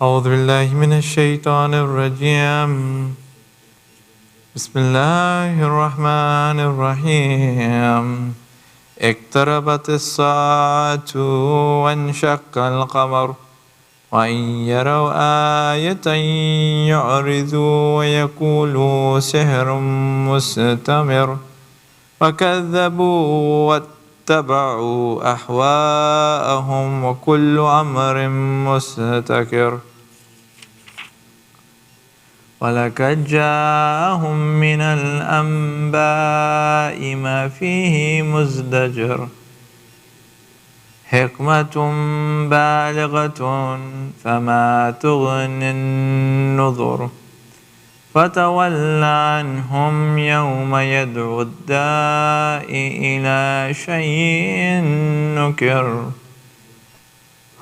أعوذ بالله من الشيطان الرجيم. بسم الله الرحمن الرحيم. اقتربت الساعة وانشق القمر وإن يروا آية يعرضوا ويقولوا سحر مستمر فكذبوا واتبعوا أهواءهم وكل أمر مستقر ولقد جاءهم من الأنباء ما فيه مزدجر حكمة بالغة فما تغني النذر فتول عنهم يوم يدعو الداء إلى شيء نكر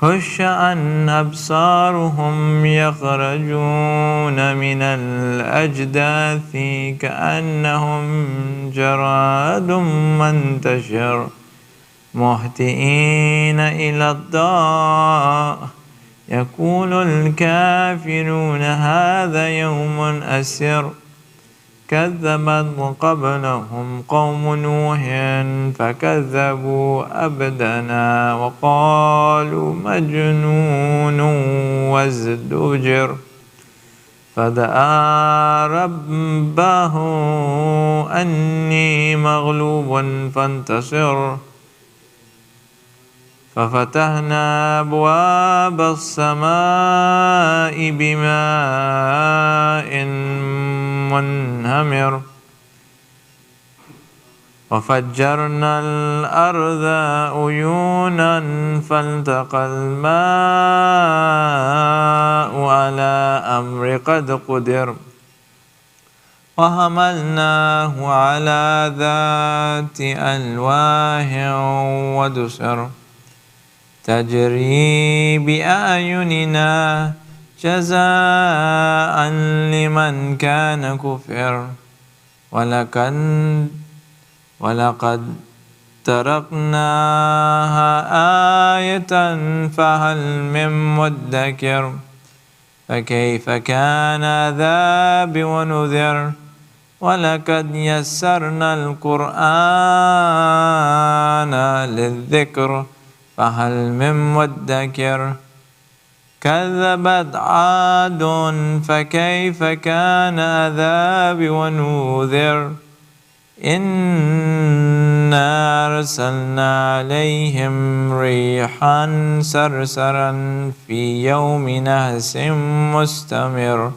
خش عن أبصارهم يخرجون من الأجداث كأنهم جراد منتشر مهطعين إلى الداء يقول الكافرون هذا يوم أسر كذبت قبلهم قوم نوح فكذبوا أبدنا وقالوا مجنون وازدجر فدعا ربه أني مغلوب فانتصر ففتحنا أبواب السماء بماء منهمر وفجرنا الأرض عيونا فالتقى الماء على أمر قد قدر وحملناه على ذات ألواح ودسر تجري بأعيننا جزاء لمن كان كفر ولقد تركناها آية فهل من مدكر فكيف كان عذابي ونذر ولقد يسرنا القرآن للذكر فهل من مدكر كذبت عاد فكيف كان عذابي ونذر إنا أرسلنا عليهم ريحا صرصرا في يوم نحس مستمر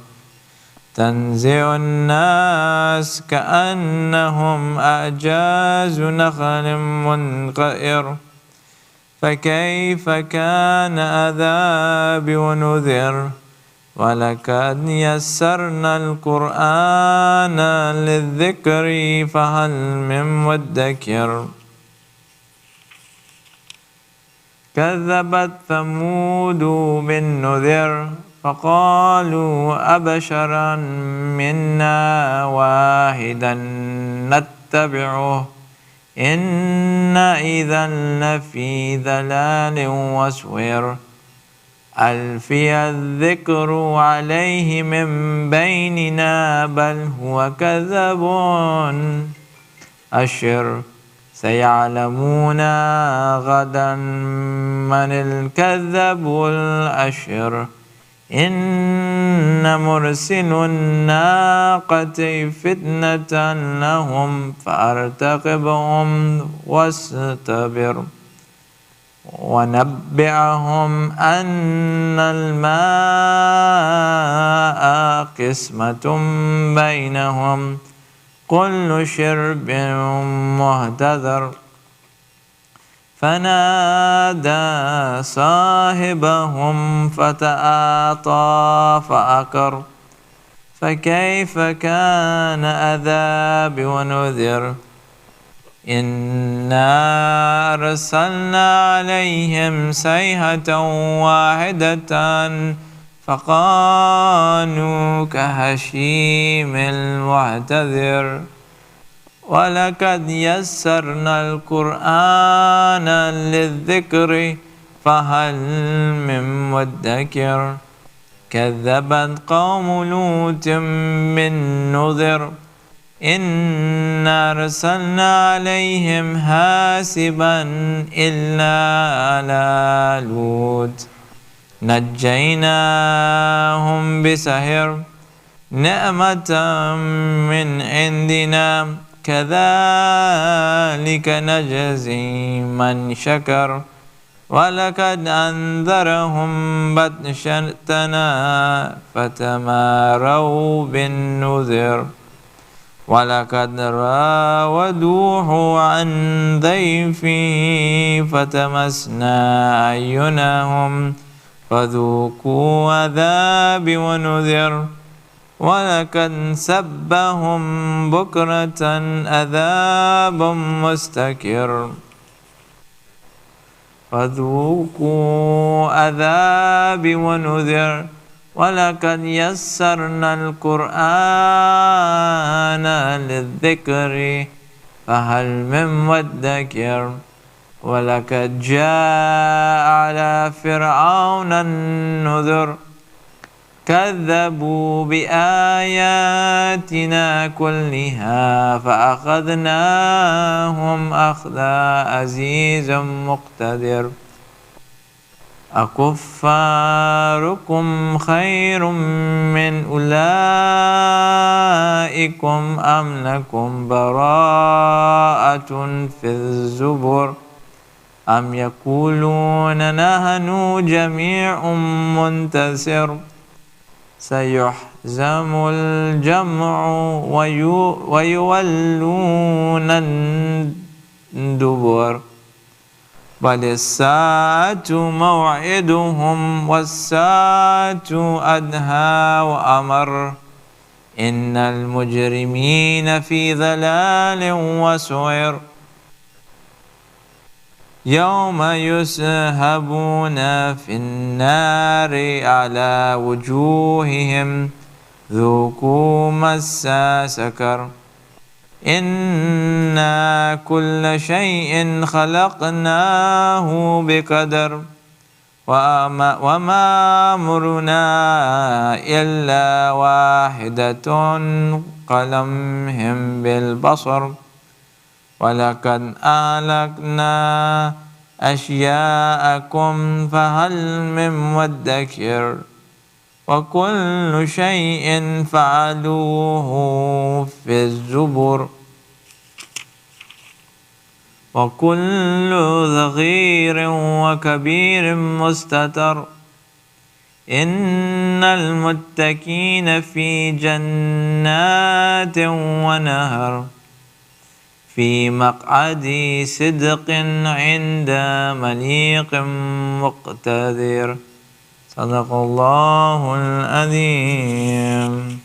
تنزع الناس كأنهم أعجاز نخل منقعر فكيف كان عذابي ونذر ولقد يسرنا القرآن للذكر فهل من مدكر كذبت ثمود بالنذر فقالوا أبشرا منا واحدا نتبعه إنا إذا لفي ضلال وسعر ألفي الذكر عليه من بيننا بل هو كذب أشر سيعلمون غدا من الكذب الأشر إن مرسل الناقة فتنة لهم فارتقبهم واستبر ونبئهم أن الماء قسمة بينهم كل شرب محتضر فنادى صاحبهم فتعاطى فعقر فكيف كان عذابي ونذر إنا أرسلنا عليهم صيحة واحدة فكانوا كهشيم المعتذر ولقد يسرنا القرآن للذكر فهل من مدكر كذبت قوم لوط بالنذر إنا أرسلنا عليهم حاسبا إلا على لوط نجيناهم بسحر نعمة من عندنا كذلك نجزي من شكر ولقد أنذرهم بطشتنا فتماروا بالنذر ولقد راودوه عن ضيفه فتمسنا أعينهم فذوقوا عذابي ونذر ولقد سبهم بكرة عذاب مستكر فذوقوا عذابي ونذر ولقد يسرنا القرآن للذكر فهل من مدكر ولقد جاء على فرعون النذر كذبوا بآياتنا كلها فأخذناهم أخذ عزيز مقتدر أكفاركم خير من أولئكم أم لكم براءة في الزبر أم يقولون نحن جميع منتصر سيهزم الجمع ويولون الدبر بل الساعة موعدهم والساعة أدهى وأمر إن المجرمين في ضلال وسعر يوم يسحبون في النار على وجوههم ذوقوا مس سقر إنا كل شيء خلقناه بقدر وما أمرنا إلا واحدة كلمح بالبصر ولقد أهلكنا أشياءكم فهل من مدكر وكل شيء فعلوه في الزبر وكل صغير وكبير مستتر إن المتقين في جنات ونهر في مقعد صدق عند مليق مقتدر صدق الله العظيم.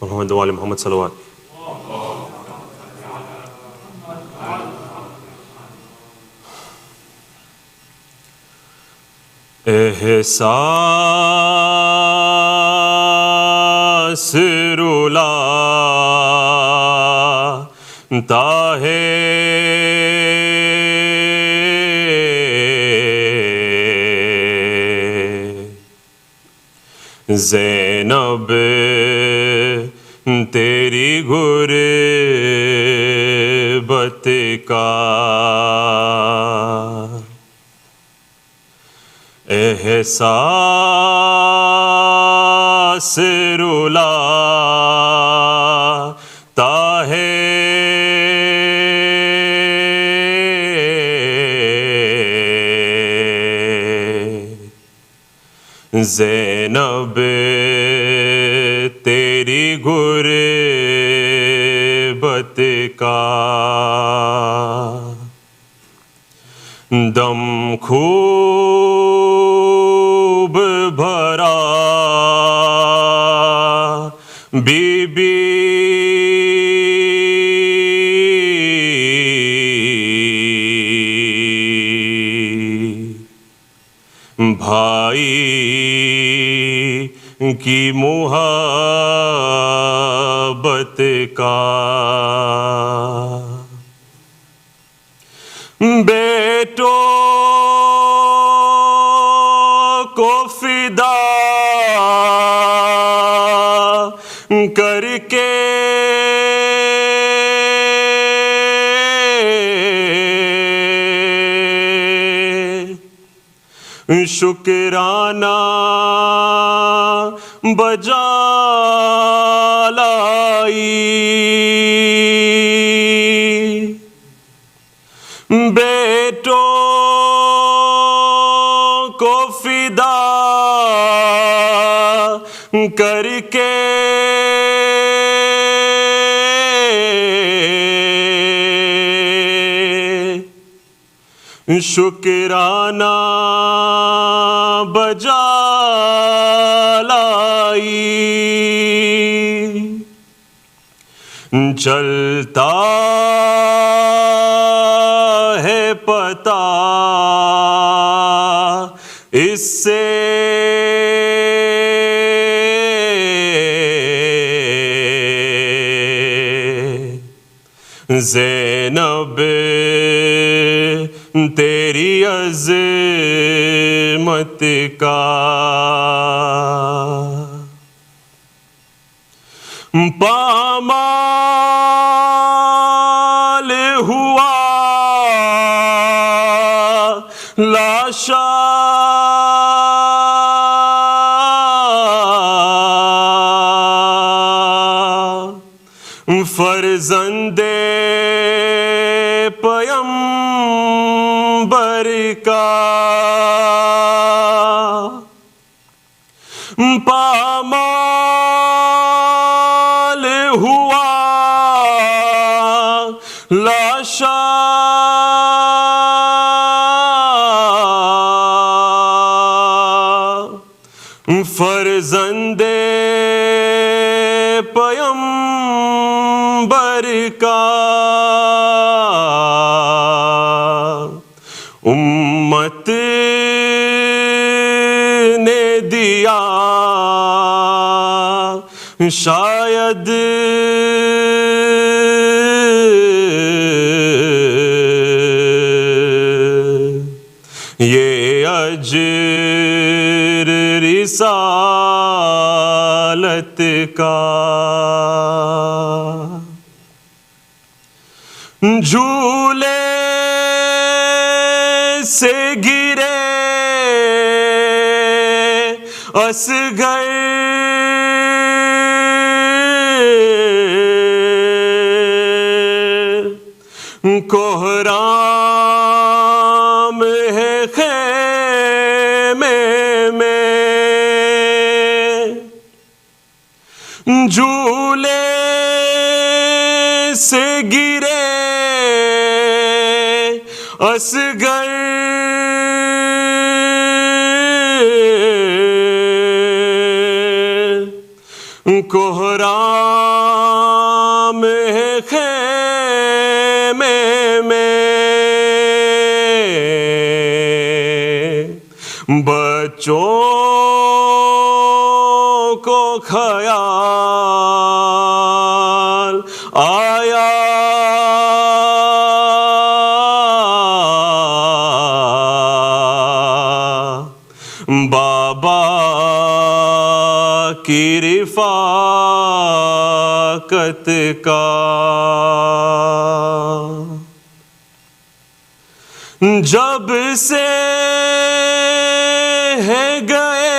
محمد وآل محمد صلوات. एहसास रुलाता है ज़ैनब तेरी गुर्बत का एहसास سے رلاتا ہے زینب تیری غربت کا دم خوب بھرا بی بی بھائی کی محبت کا بیٹوں کو فدا کر کے شکرانہ بجا لائی بیٹوں کو فدا کر کے شکرانہ بجا لائی چلتا ہے پتہ اس سے زینب تیری عظمت کا پامال ہوا لاشا فرزند پیمبر کا پامال ہوا لاشا فرزند پیمبر کا امت نے دیا شاید یہ اجر رسالت کا جھولے سے گرے اصغر کوہرام ہے خیمے میں جھولے سے گرے اصغر کوہرام ہے خیمے میں بچوں کو خیال آیا بابا کی رفاقت کا جب سے ہے گئے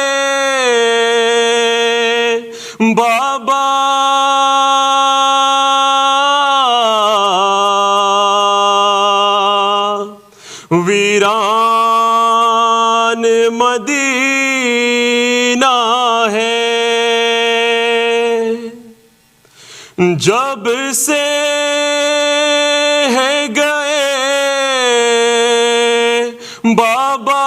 بابا ویران مدینہ ہے جب سے ہے گئے بابا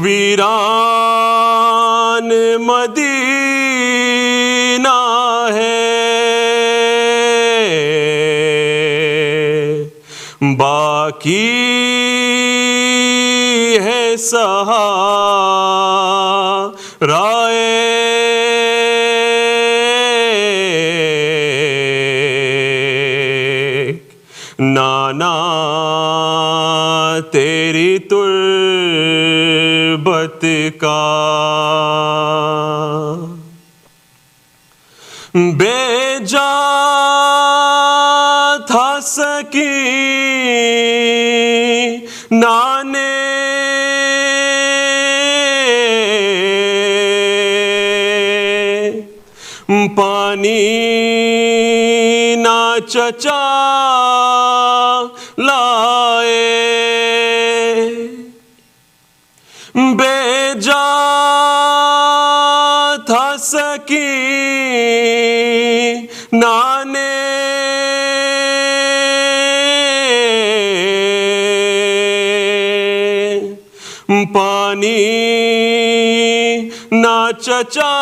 ویران مدینہ ہے باقی ہے سہارائے نانا تیری تربت کا بے جا تھا سکینہ پانی نہ چچا لائے بے جا تھا سکینہ پانی نہ چچا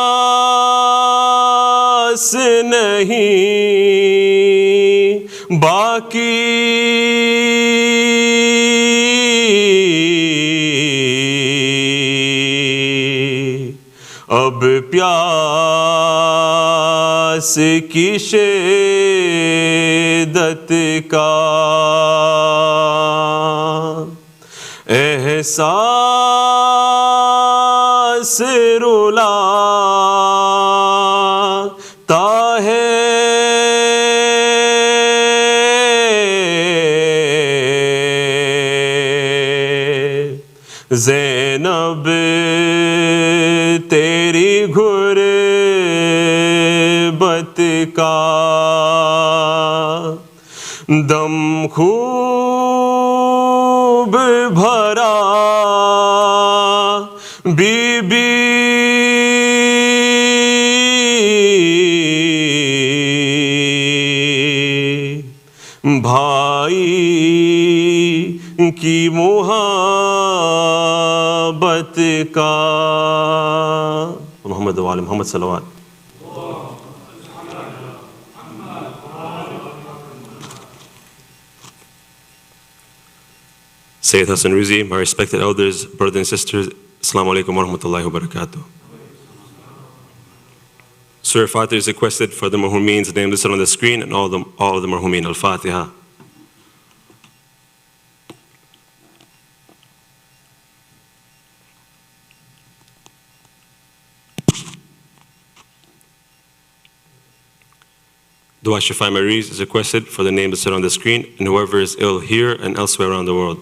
احساس نہیں باقی اب پیاس کی شدت کا احساس رلاتا ہے زینب تیری غربت کا دم خوب بھرا بی بی بھائی کی محبت کا محمد وآل محمد صلوات. Sayyid Hasan Rizvi, my respected elders, brothers and sisters, Assalamu alaikum wa rahmatullahi wa barakatuh. Surah Fatiha is requested for the marhumeens, name listed on the screen, and all of the marhumeen. Al-Fatiha. Dua Shafai Maries is requested for the name listed on the screen, and whoever is ill here and elsewhere around the world.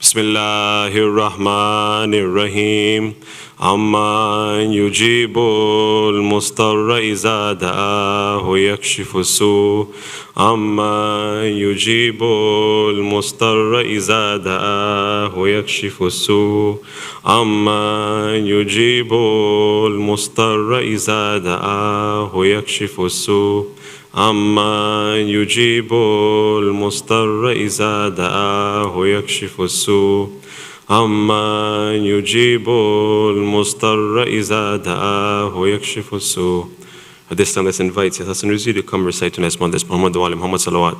Bismillahir Rahmanir Rahim. Amman yujibul mustarra iza da'ahu yakshifu su. Amman yujibul mustarra iza da'ahu yakshifu su. Amman yujibul mustarra iza da'ahu yakshifu su. Amman yujibul mustarra iza da'ahu yakshifu su. Amman yujibul mustarra iza da'ahu yakshifu su. At this time, let's invite Sayyid Hasan Rizvi to come recite to us Muhammad Wali Muhammad Salawat.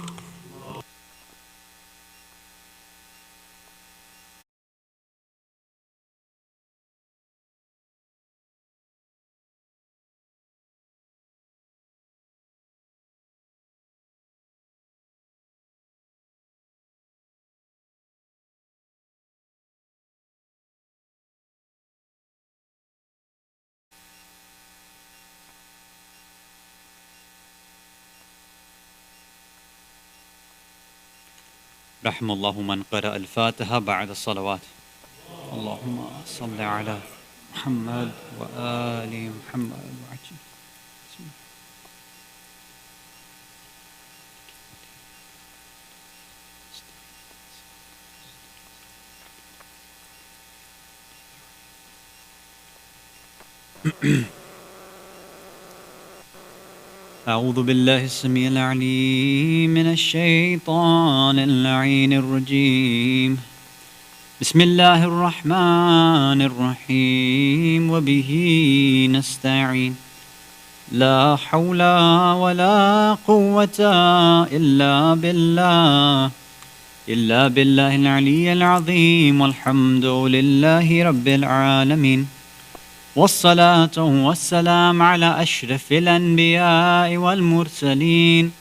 رحم الله من قرأ الفاتحة بعد الصلوات. اللهم صل على محمد وآل محمد وعجل. أعوذ بالله السميع العليم من الشيطان اللعين الرجيم. بسم الله الرحمن الرحيم وبه نستعين. لا حول ولا قوة إلا بالله العلي العظيم والحمد لله رب العالمين. والصلاة والسلام على أشرف الأنبياء والمرسلين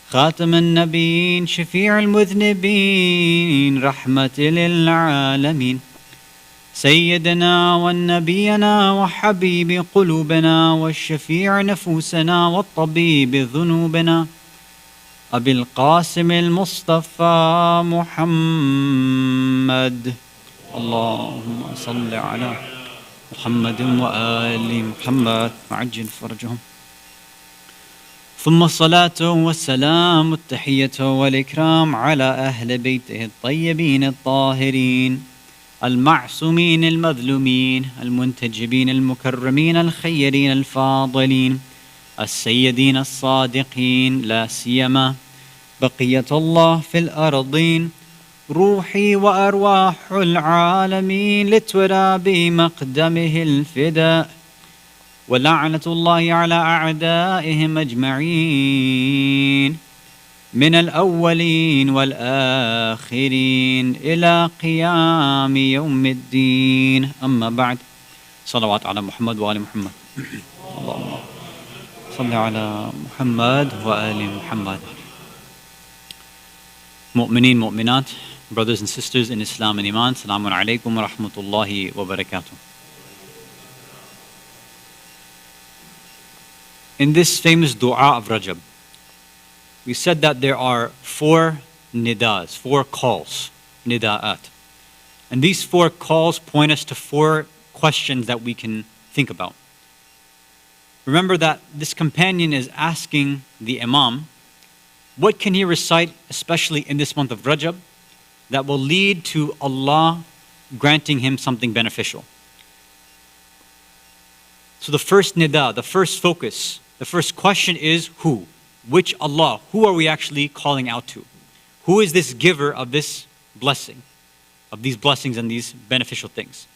خاتم النبيين شفيع المذنبين رحمة للعالمين سيدنا والنبينا وحبيب قلوبنا والشفيع نفوسنا والطبيب ذنوبنا أبي القاسم المصطفى محمد. اللهم صل على محمد وآل محمد وعجل فرجهم. ثم الصلاة والسلام التحية والإكرام على أهل بيته الطيبين الطاهرين المعصومين المظلومين المنتجبين المكرمين الخيرين الفاضلين السيدين الصادقين لا سيما بقية الله في الأرضين روحي وأرواح العالمين لتراب مقدمه الفداء ولعنة الله على أعدائهم أجمعين من الأولين والآخرين إلى قيام يوم الدين. أما بعد، صلوات على محمد وآل محمد. اللهم صل على محمد وآل محمد. Mu'mineen, mu'minat, brothers and sisters in Islam and Iman, Assalamu alaikum wa rahmatullahi wa barakatuh. In this famous dua of Rajab, we said that there are 4 nidas, 4 calls, nida'at. And these 4 calls point us to 4 questions that we can think about. Remember that this companion is asking the Imam, what can he recite, especially in this month of Rajab, that will lead to Allah granting him something beneficial? So the first nida, the first focus, the first question is who? Which Allah? Who are we actually calling out to? Who is this giver of this blessing, of these blessings and these beneficial things?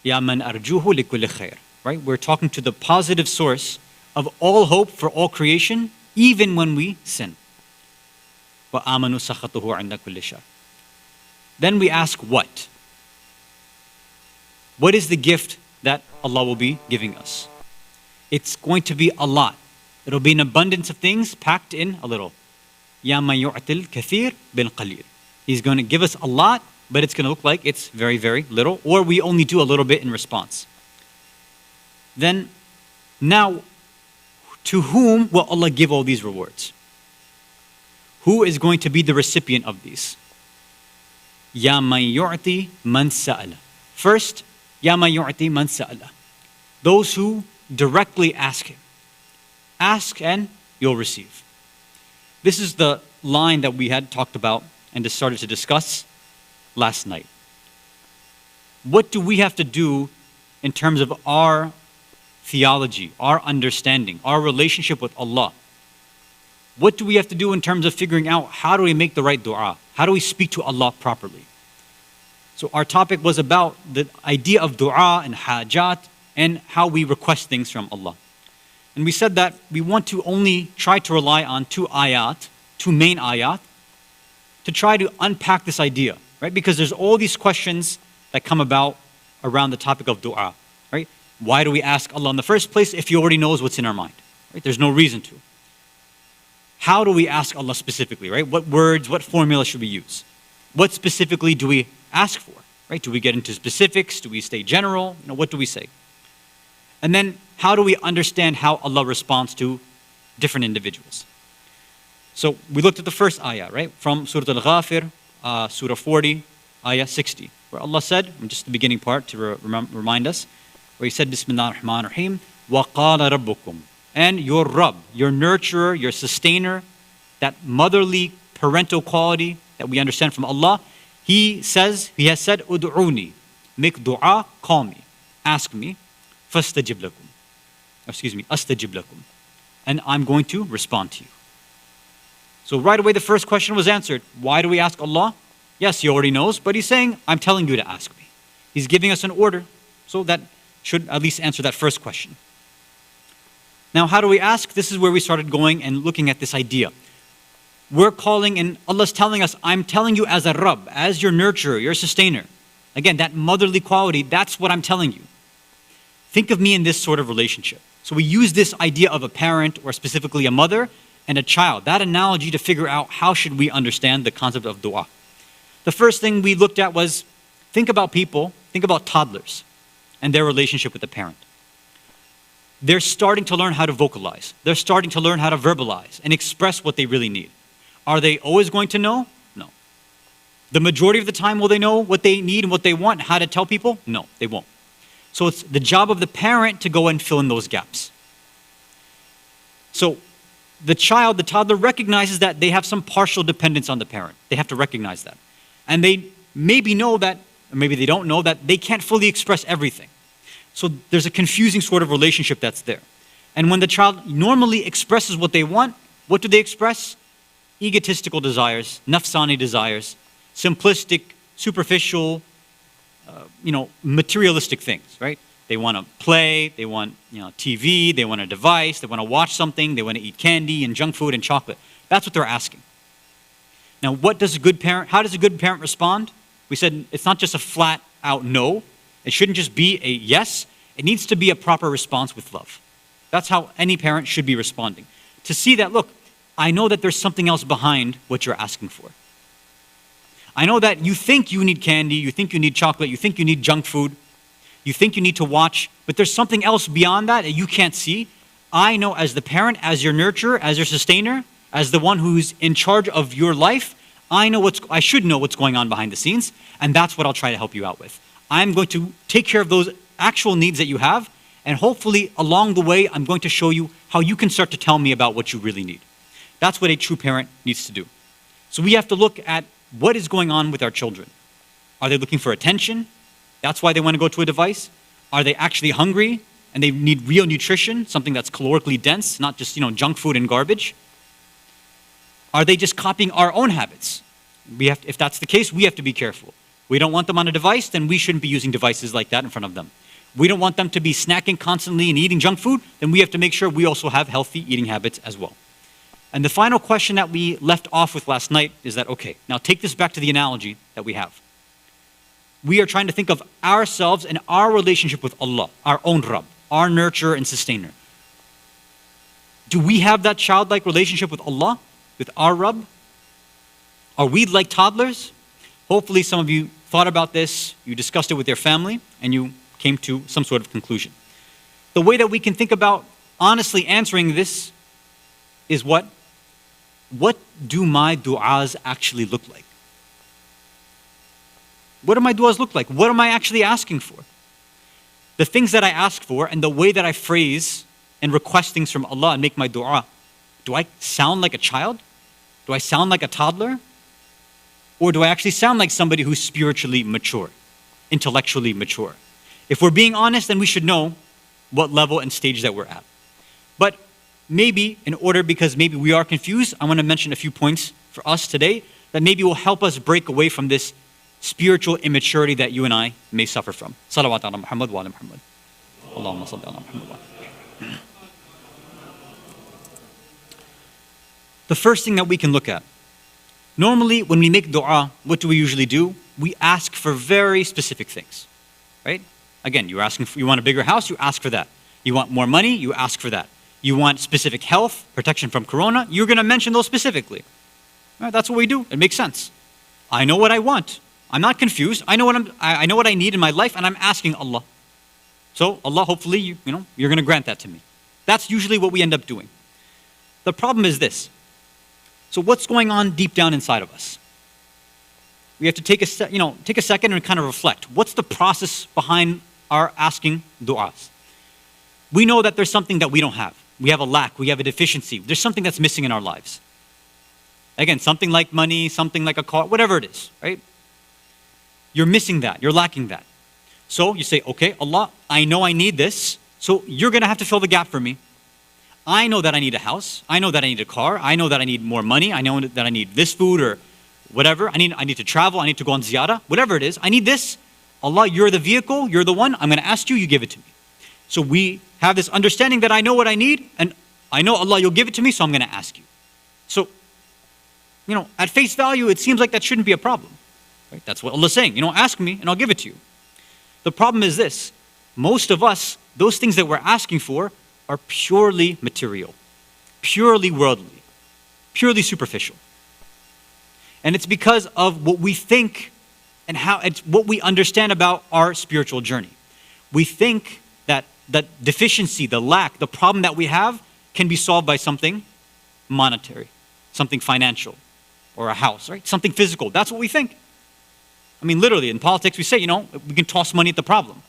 Ya man arjuhu li kulli khair. Right? We're talking to the positive source of all hope for all creation, even when we sin. Wa amanu sakhatuhu 'inda kulli shar. Then we ask what? What is the gift that Allah will be giving us? It's going to be a lot. It'll be an abundance of things packed in a little. Ya man yu'til kathir bil qalil. He's going to give us a lot, but it's going to look like it's very, very little, or we only do a little bit in response. Then, now, to whom will Allah give all these rewards? Who is going to be the recipient of these? Ya man yu'ti man sa'ala. First, Ya man yu'ti man sa'ala. Those who directly ask him. Ask and you'll receive. This is the line that we had talked about and just started to discuss last night. What do we have to do in terms of our theology, our understanding, our relationship with Allah? What do we have to do in terms of figuring out how do we make the right dua? How do we speak to Allah properly? So our topic was about the idea of dua and hajat and how we request things from Allah. And we said that we want to only try to rely on 2 ayat, 2 main ayat, to try to unpack this idea, right? Because there's all these questions that come about around the topic of dua, right? Why do we ask Allah in the first place if He already knows what's in our mind, right? There's no reason to. How do we ask Allah specifically, right? What words, what formula should we use? What specifically do we ask for, right? Do we get into specifics? Do we stay general? What do we say? And then how do we understand how Allah responds to different individuals? So we looked at the first ayah, right? From Surah Al-Ghafir, Surah 40, ayah 60, where Allah said, just the beginning part to remind us, where He said, Bismillah ar-Rahman ar-Rahim, وَقَالَ رَبُّكُمْ. And your Rabb, your nurturer, your sustainer, that motherly parental quality that we understand from Allah, He has said, Ud'uni, make dua, call me, ask me, fastajib lakum. Astajib lakum. And I'm going to respond to you. So right away the first question was answered. Why do we ask Allah? Yes, He already knows, but He's saying, I'm telling you to ask me. He's giving us an order, so that should at least answer that first question. Now, how do we ask? This is where we started going and looking at this idea. We're calling, and Allah's telling us, I'm telling you as a Rabb, as your nurturer, your sustainer. Again, that motherly quality, that's what I'm telling you. Think of me in this sort of relationship. So we use this idea of a parent, or specifically a mother, and a child. That analogy to figure out how should we understand the concept of dua. The first thing we looked at was, think about toddlers and their relationship with the parent. They're starting to learn how to vocalize. They're starting to learn how to verbalize and express what they really need. Are they always going to know? No. The majority of the time, will they know what they need and what they want, how to tell people? No, they won't. So it's the job of the parent to go and fill in those gaps. So the child, the toddler, recognizes that they have some partial dependence on the parent. They have to recognize that. And they maybe know that, or maybe they don't know that they can't fully express everything. So there's a confusing sort of relationship that's there. And when the child normally expresses what they want, what do they express? Egotistical desires, nafsani desires, simplistic, superficial, materialistic things, right? They want to play, they want TV, they want a device, they want to watch something, they want to eat candy and junk food and chocolate. That's what they're asking. Now, how does a good parent respond? We said it's not just a flat out no. It shouldn't just be a yes. It needs to be a proper response with love. That's how any parent should be responding. To see that, look, I know that there's something else behind what you're asking for. I know that you think you need candy, you think you need chocolate, you think you need junk food, you think you need to watch, but there's something else beyond that you can't see. I know as the parent, as your nurturer, as your sustainer, as the one who's in charge of your life, I should know what's going on behind the scenes, and that's what I'll try to help you out with. I'm going to take care of those actual needs that you have, and hopefully along the way, I'm going to show you how you can start to tell me about what you really need. That's what a true parent needs to do. So we have to look at what is going on with our children. Are they looking for attention? That's why they want to go to a device. Are they actually hungry and they need real nutrition, something that's calorically dense, not just junk food and garbage? Are they just copying our own habits? If that's the case, we have to be careful. We don't want them on a device, then we shouldn't be using devices like that in front of them. We don't want them to be snacking constantly and eating junk food, then we have to make sure we also have healthy eating habits as well. And the final question that we left off with last night is that, okay, now take this back to the analogy that we have. We are trying to think of ourselves and our relationship with Allah, our own Rabb, our nurturer and sustainer. Do we have that childlike relationship with Allah, with our Rabb? Are we like toddlers? Hopefully some of you thought about this, you discussed it with your family, and you came to some sort of conclusion. The way that we can think about honestly answering this is what? What do my du'as actually look like? What do my du'as look like? What am I actually asking for? The things that I ask for and the way that I phrase and request things from Allah and make my du'a, do I sound like a child? Do I sound like a toddler? Or do I actually sound like somebody who's spiritually mature, intellectually mature? If we're being honest, then we should know what level and stage that we're at. But maybe in order, because maybe we are confused, I want to mention a few points for us today that maybe will help us break away from this spiritual immaturity that you and I may suffer from. Salawat ala Muhammad wa ala Muhammad. Allahumma salli ala Muhammad wa ala. The first thing that we can look at, normally when we make dua, what do we usually do? We ask for very specific things, right? Again, you want a bigger house, you ask for that. You want more money, you ask for that. You want specific health, protection from corona, you're going to mention those specifically. Right, that's what we do. It makes sense. I know what I want. I'm not confused. I know what I need in my life, and I'm asking Allah. So Allah, hopefully, you're going to grant that to me. That's usually what we end up doing. The problem is this. So what's going on deep down inside of us? We have to take a second and kind of reflect. What's the process behind our asking du'as? We know that there's something that we don't have. We have a lack, we have a deficiency. There's something that's missing in our lives. Again, something like money, something like a car, whatever it is, right? You're missing that, you're lacking that. So you say, okay, Allah, I know I need this, so you're gonna have to fill the gap for me. I know that I need a house, I know that I need a car, I know that I need more money, I know that I need this food or whatever, I need to travel, I need to go on ziyarah, whatever it is, I need this. Allah, you're the vehicle, you're the one, I'm gonna ask you, you give it to me. So we have this understanding that I know what I need, and I know Allah, you'll give it to me, so I'm gonna ask you. So, at face value, it seems like that shouldn't be a problem. Right? That's what Allah's saying, ask me and I'll give it to you. The problem is this, most of us, those things that we're asking for are purely material, purely worldly, purely superficial. And it's because of what we think and how it's what we understand about our spiritual journey. We think that the deficiency, the lack, the problem that we have can be solved by something monetary, something financial, or a house, right? Something physical. That's what we think. I mean, literally, in politics, we say, we can toss money at the problem.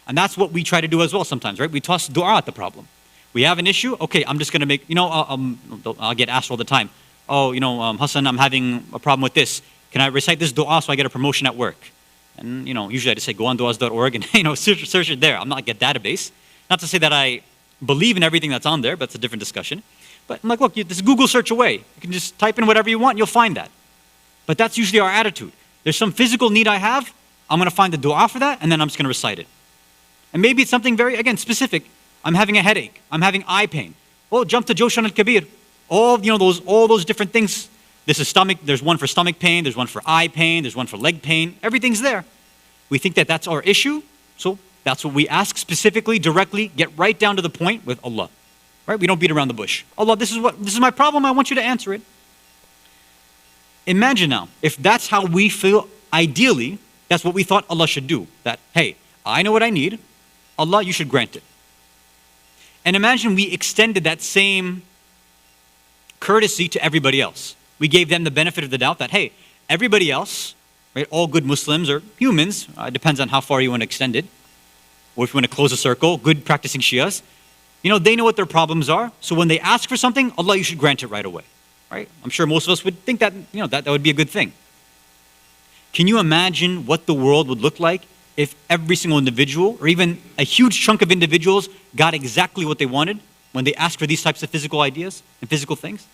And that's what we try to do as well sometimes, right? We toss dua at the problem. We have an issue, okay, I'm just going to make, I'll get asked all the time, Hasan, I'm having a problem with this. Can I recite this dua so I get a promotion at work? And, usually I just say, go on duas.org and, search it there. I'm not like a database. Not to say that I believe in everything that's on there, but that's a different discussion. But I'm like, look, this is Google search away. You can just type in whatever you want and you'll find that. But that's usually our attitude. There's some physical need I have, I'm going to find the dua for that, and then I'm just going to recite it. And maybe it's something very, again, specific. I'm having a headache. I'm having eye pain. Well, jump to Joshan al-Kabir. All those different things. This is stomach, there's one for stomach pain, there's one for eye pain, there's one for leg pain. Everything's there. We think that that's our issue, so that's what we ask specifically, directly, get right down to the point with Allah. Right? We don't beat around the bush. Allah, this is my problem, I want you to answer it. Imagine now, if that's how we feel, ideally, that's what we thought Allah should do. That, hey, I know what I need, Allah, you should grant it. And imagine we extended that same courtesy to everybody else. We gave them the benefit of the doubt that, hey, everybody else, right, all good Muslims or humans, depends on how far you want to extend it, or if you want to close a circle, good practicing Shias, they know what their problems are, so when they ask for something, Allah, you should grant it right away. Right? I'm sure most of us would think that, that would be a good thing. Can you imagine what the world would look like if every single individual, or even a huge chunk of individuals, got exactly what they wanted when they asked for these types of physical ideas and physical things?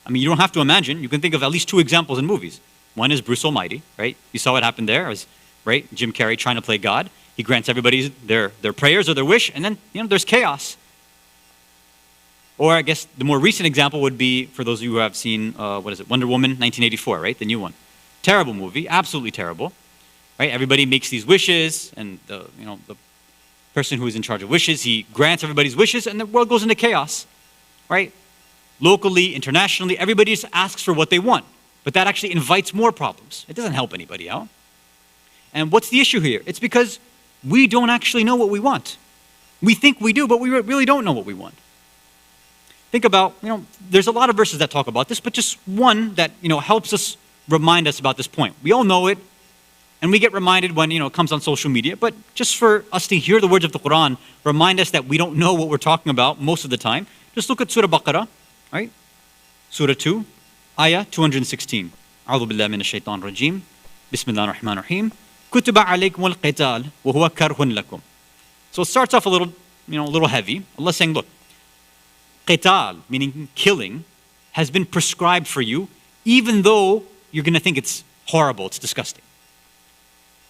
I mean, you don't have to imagine. You can think of at least two examples in movies. One is Bruce Almighty, right? You saw what happened there. It was, right? Jim Carrey trying to play God. He grants everybody their prayers or their wish, and then, there's chaos. Or I guess the more recent example would be, for those of you who have seen, Wonder Woman 1984, right? The new one. Terrible movie, absolutely terrible. Right? Everybody makes these wishes, and the person who is in charge of wishes, he grants everybody's wishes, and the world goes into chaos. Right? Locally, internationally, everybody just asks for what they want. But that actually invites more problems. It doesn't help anybody out. And what's the issue here? It's because we don't actually know what we want. We think we do, but we really don't know what we want. Think about, there's a lot of verses that talk about this, but just one that, helps us remind us about this point. We all know it, and we get reminded when, it comes on social media, but just for us to hear the words of the Quran, remind us that we don't know what we're talking about most of the time, just look at Surah Baqarah, right? Surah 2, Ayah 216. أعوذ بالله من الشيطان الرجيم. بسم الله الرحمن الرحيم. كتب عليكم القتال وهو كره لكم. So it starts off a little heavy. Allah's saying, look, qital, meaning killing, has been prescribed for you, even though you're going to think it's horrible, it's disgusting.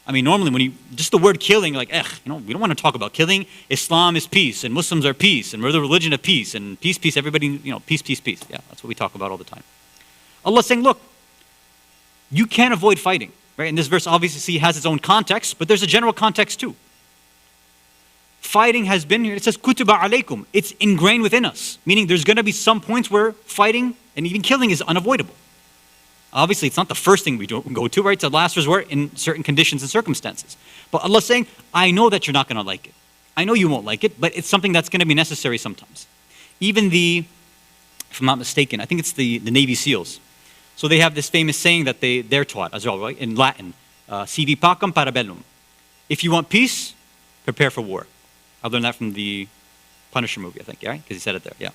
I mean, normally just the word killing, like, we don't want to talk about killing. Islam is peace, and Muslims are peace, and we're the religion of peace, and peace, peace, everybody, peace, peace, peace. Yeah, that's what we talk about all the time. Allah's saying, look, you can't avoid fighting, right? And this verse obviously has its own context, but there's a general context too. Fighting has been here. It says, kutiba alaykum. It's ingrained within us. Meaning there's going to be some points where fighting and even killing is unavoidable. Obviously, it's not the first thing we go to, right? It's a last resort in certain conditions and circumstances. But Allah's saying, I know that you're not going to like it. I know you won't like it, but it's something that's going to be necessary sometimes. Even the if I'm not mistaken. I think it's the Navy SEALs. So they have this famous saying that they're taught as well, right? In Latin, sivi pacem para bellum. If you want peace, prepare for war. I learned that from the Punisher movie, I think, right? Because he said it there, yeah.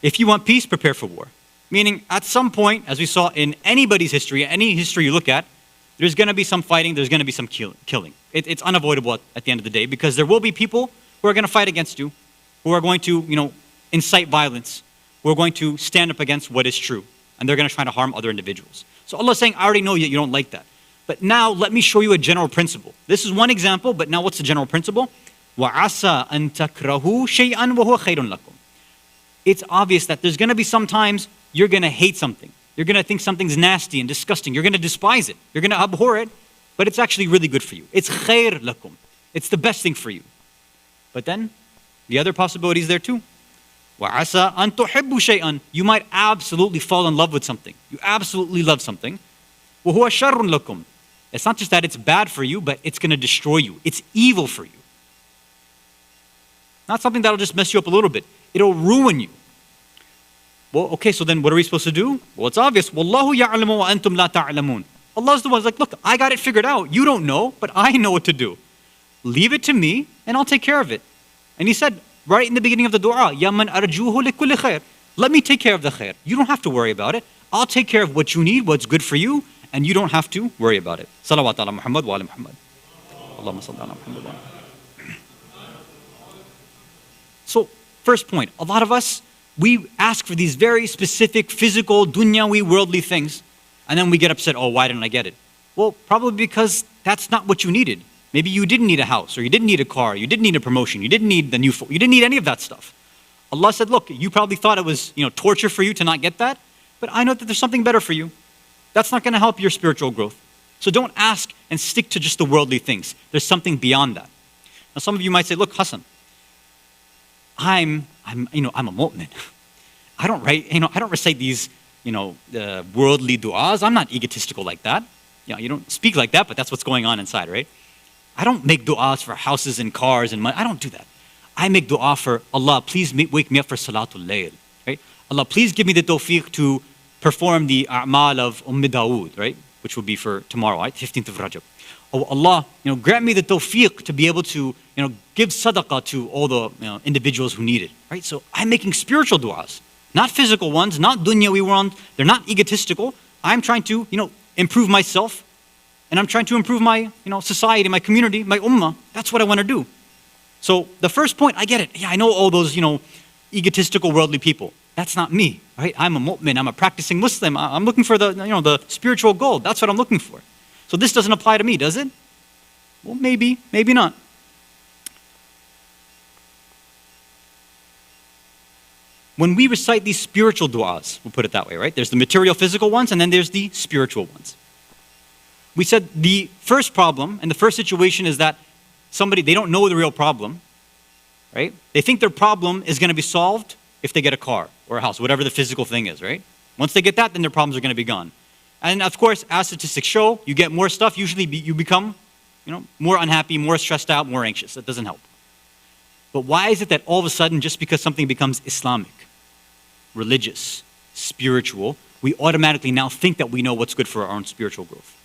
If you want peace, prepare for war. Meaning, at some point, as we saw in anybody's history, any history you look at, there's going to be some fighting, there's going to be some killing. It's unavoidable at the end of the day, because there will be people who are going to fight against you, who are going to, incite violence, who are going to stand up against what is true, and they're going to try to harm other individuals. So Allah is saying, I already know that you don't like that. But now, let me show you a general principle. This is one example, but now what's the general principle? وَعَسَىٰ أَن تَكْرَهُ شَيْئًا وَهُوَ خَيْرٌ لَكُمْ. It's obvious that there's going to be some times you're going to hate something. You're going to think something's nasty and disgusting. You're going to despise it. You're going to abhor it, but it's actually really good for you. It's khair lakum. It's the best thing for you. But then, the other possibility is there too. وَعَسَىٰ أَن تُحِبُّ شَيْئًا. You might absolutely fall in love with something. You absolutely love something. وَهُوَ شَرٌ لَكُمْ. It's not just that it's bad for you, but it's going to destroy you. It's evil for you. Not something that'll just mess you up a little bit. It'll ruin you. Well, okay, so then what are we supposed to do? Well, it's obvious. وَاللَّهُ يَعْلَمُ وَأَنْتُمْ لَا تَعْلَمُونَ. Allah's the one who's like, look, I got it figured out. You don't know, but I know what to do. Leave it to me, and I'll take care of it. And he said, right in the beginning of the dua, يَا مَنْ أَرْجُوهُ لِكُلِّ خَيْرٍ. Let me take care of the khair. You don't have to worry about it. I'll take care of what you need, what's good for you, and you don't have to worry about it. Salawat ala Muhammad wa ala Muhammad. Allahumma salli ala Muhammad wa ala. So, first point, a lot of us, we ask for these very specific, physical, dunyawi, worldly things, and then we get upset, oh, why didn't I get it? Well, probably because that's not what you needed. Maybe you didn't need a house, or you didn't need a car, you didn't need a promotion, you didn't need the new phone, you didn't need any of that stuff. Allah said, look, you probably thought it was torture for you to not get that, but I know that there's something better for you. That's not going to help your spiritual growth. So don't ask and stick to just the worldly things. There's something beyond that. Now some of you might say, look, Hasan, I'm a mu'min. I don't recite these, worldly du'as. I'm not egotistical like that. You don't speak like that, but that's what's going on inside, right? I don't make du'as for houses and cars and money. I don't do that. I make du'a for Allah, please wake me up for Salatul Layl, right? Allah, please give me the tawfiq to perform the a'mal of Dawood, right? Which will be for tomorrow, right? 15th of Rajab. Oh Allah, grant me the tawfiq to be able to, give sadaqah to all the individuals who need it, right? So I'm making spiritual du'as, not physical ones, not dunyawi ones. They're not egotistical. I'm trying to, improve myself, and I'm trying to improve my, society, my community, my ummah. That's what I want to do. So the first point, I get it. Yeah, I know all those, egotistical worldly people. That's not me, right? I'm a mu'min. I'm a practicing Muslim. I'm looking for the, the spiritual goal. That's what I'm looking for. So this doesn't apply to me, does it? Well, maybe, maybe not. When we recite these spiritual du'as, we'll put it that way, right? There's the material, physical ones, and then there's the spiritual ones. We said the first problem and the first situation is that they don't know the real problem, right? They think their problem is going to be solved if they get a car or a house, whatever the physical thing is, right? Once they get that, then their problems are going to be gone. And of course, as statistics show, you get more stuff, usually you become, more unhappy, more stressed out, more anxious. That doesn't help. But why is it that all of a sudden, just because something becomes Islamic, religious, spiritual, we automatically now think that we know what's good for our own spiritual growth?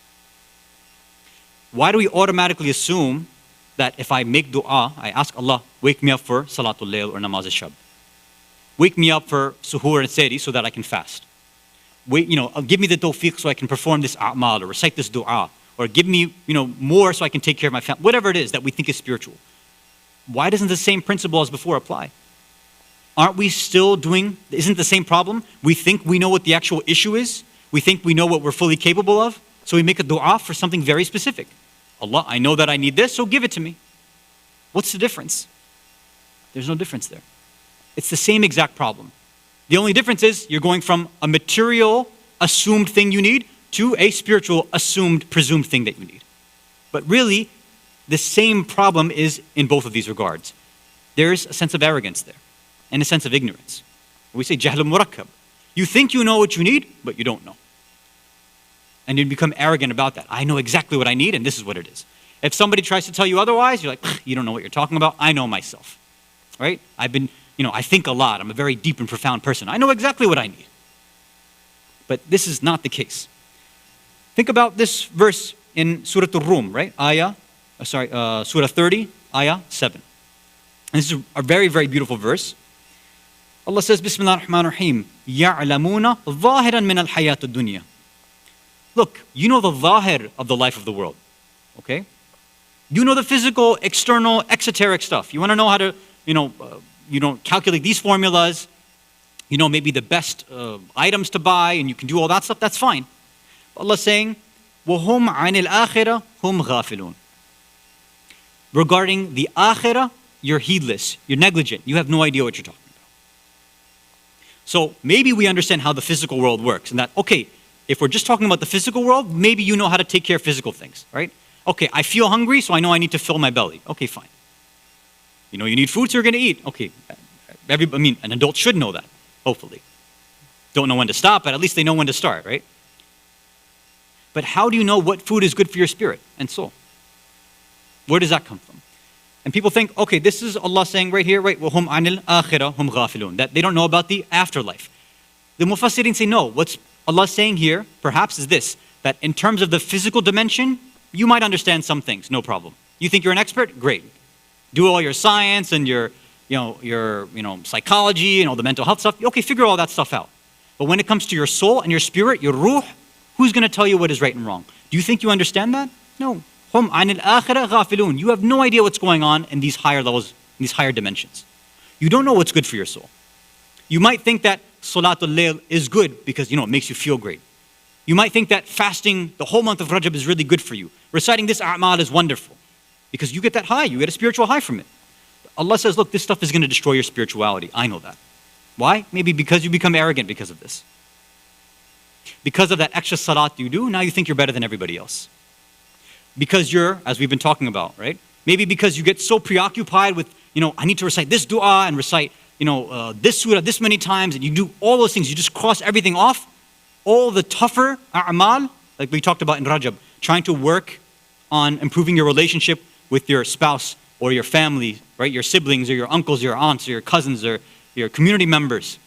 Why do we automatically assume that if I make dua, I ask Allah, wake me up for Salatul Layl or Namaz al-Shab. Wake me up for Suhoor and Sehri so that I can fast. Give me the tawfiq so I can perform this a'mal or recite this dua. Or give me, more so I can take care of my family. Whatever it is that we think is spiritual. Why doesn't the same principle as before apply? Aren't we still isn't the same problem? We think we know what the actual issue is. We think we know what we're fully capable of. So we make a dua for something very specific. Allah, I know that I need this, so give it to me. What's the difference? There's no difference there. It's the same exact problem. The only difference is you're going from a material, assumed thing you need to a spiritual, assumed, presumed thing that you need. But really, the same problem is in both of these regards. There's a sense of arrogance there and a sense of ignorance. We say jahl murakkab. You think you know what you need, but you don't know. And you become arrogant about that. I know exactly what I need, and this is what it is. If somebody tries to tell you otherwise, you're like, you don't know what you're talking about. I know myself, right? I've been I think a lot. I'm a very deep and profound person. I know exactly what I need. But this is not the case. Think about this verse in Surah Al-Rum, right? Surah 30, Ayah 7. And this is a very, very beautiful verse. Allah says, Bismillah ar-Rahman ar-Rahim, يَعْلَمُونَ ظَاهِرًا مِنَ الْحَيَاةِ الدُّنْيَا. Look, you know the zahir of the life of the world, okay? You know the physical, external, exoteric stuff. You want to know how to, calculate these formulas, maybe the best items to buy, and you can do all that stuff, that's fine. Allah's saying, وَهُمْ عَنِ الْآخِرَةِ هُمْ غَافِلُونَ. Regarding the akhirah, you're heedless, you're negligent, you have no idea what you're talking about. So maybe we understand how the physical world works, and that, okay, if we're just talking about the physical world, maybe you know how to take care of physical things, right? Okay, I feel hungry, so I know I need to fill my belly. Okay, fine. You need food, so you're going to eat. Okay, an adult should know that, hopefully. Don't know when to stop, but at least they know when to start, right? But how do you know what food is good for your spirit and soul? Where does that come from? And people think, okay, this is Allah saying right here, right? وَهُمْ عَنِ الْآخِرَةِ هُمْ غَافِلُونَ. That they don't know about the afterlife. The Mufassirin say, no, what's Allah saying here, perhaps, is this, that in terms of the physical dimension, you might understand some things, no problem. You think you're an expert? Great. Do all your science and your psychology and all the mental health stuff. Okay, figure all that stuff out. But when it comes to your soul and your spirit, your ruh, who's going to tell you what is right and wrong? Do you think you understand that? No. Hum anil akhirah ghafilun. You have no idea what's going on in these higher levels, in these higher dimensions. You don't know what's good for your soul. You might think that Salatul Layl is good because, it makes you feel great. You might think that fasting the whole month of Rajab is really good for you. Reciting this a'mal is wonderful because you get that high, you get a spiritual high from it. But Allah says, look, this stuff is going to destroy your spirituality. I know that. Why? Maybe because you become arrogant because of this. Because of that extra salat you do, now you think you're better than everybody else. Because you're, as we've been talking about, right? Maybe because you get so preoccupied with, I need to recite this dua and recite, this surah this many times, and you do all those things. You just cross everything off. All the tougher a'mal, like we talked about in Rajab, trying to work on improving your relationship with your spouse or your family, right? Your siblings or your uncles, your aunts, or your cousins, or your community members,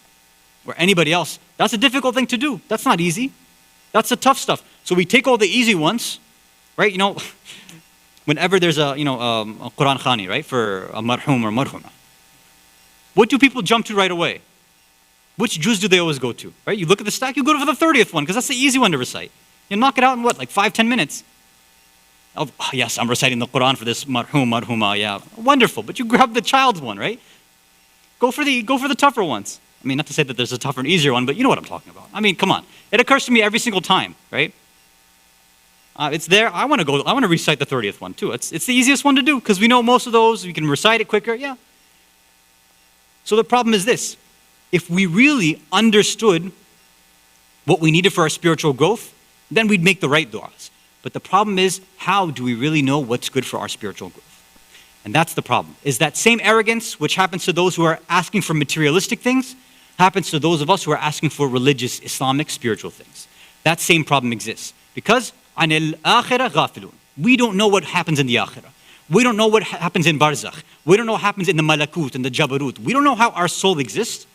or anybody else. That's a difficult thing to do. That's not easy. That's the tough stuff. So we take all the easy ones, right? Whenever there's a Quran Khani, right? For a marhum or marhumah. What do people jump to right away? Which juz do they always go to, right? You look at the stack, you go for the 30th one, because that's the easy one to recite. You knock it out in what, like 5-10 minutes? Oh, yes, I'm reciting the Quran for this marhum, marhumah, yeah. Wonderful, but you grab the child's one, right? Go for the tougher ones. I mean, not to say that there's a tougher and easier one, but you know what I'm talking about. I mean, come on. It occurs to me every single time, right? It's there. I want to recite the 30th one too. It's the easiest one to do because we know most of those. We can recite it quicker, yeah. So the problem is this. If we really understood what we needed for our spiritual growth, then we'd make the right du'as. But the problem is, how do we really know what's good for our spiritual growth? And that's the problem, is that same arrogance which happens to those who are asking for materialistic things, happens to those of us who are asking for religious, Islamic, spiritual things. That same problem exists. Because anil akhirah ghafilun. We don't know what happens in the akhirah. We don't know what happens in barzakh. We don't know what happens in the malakut and the jabarut. We don't know how our soul exists.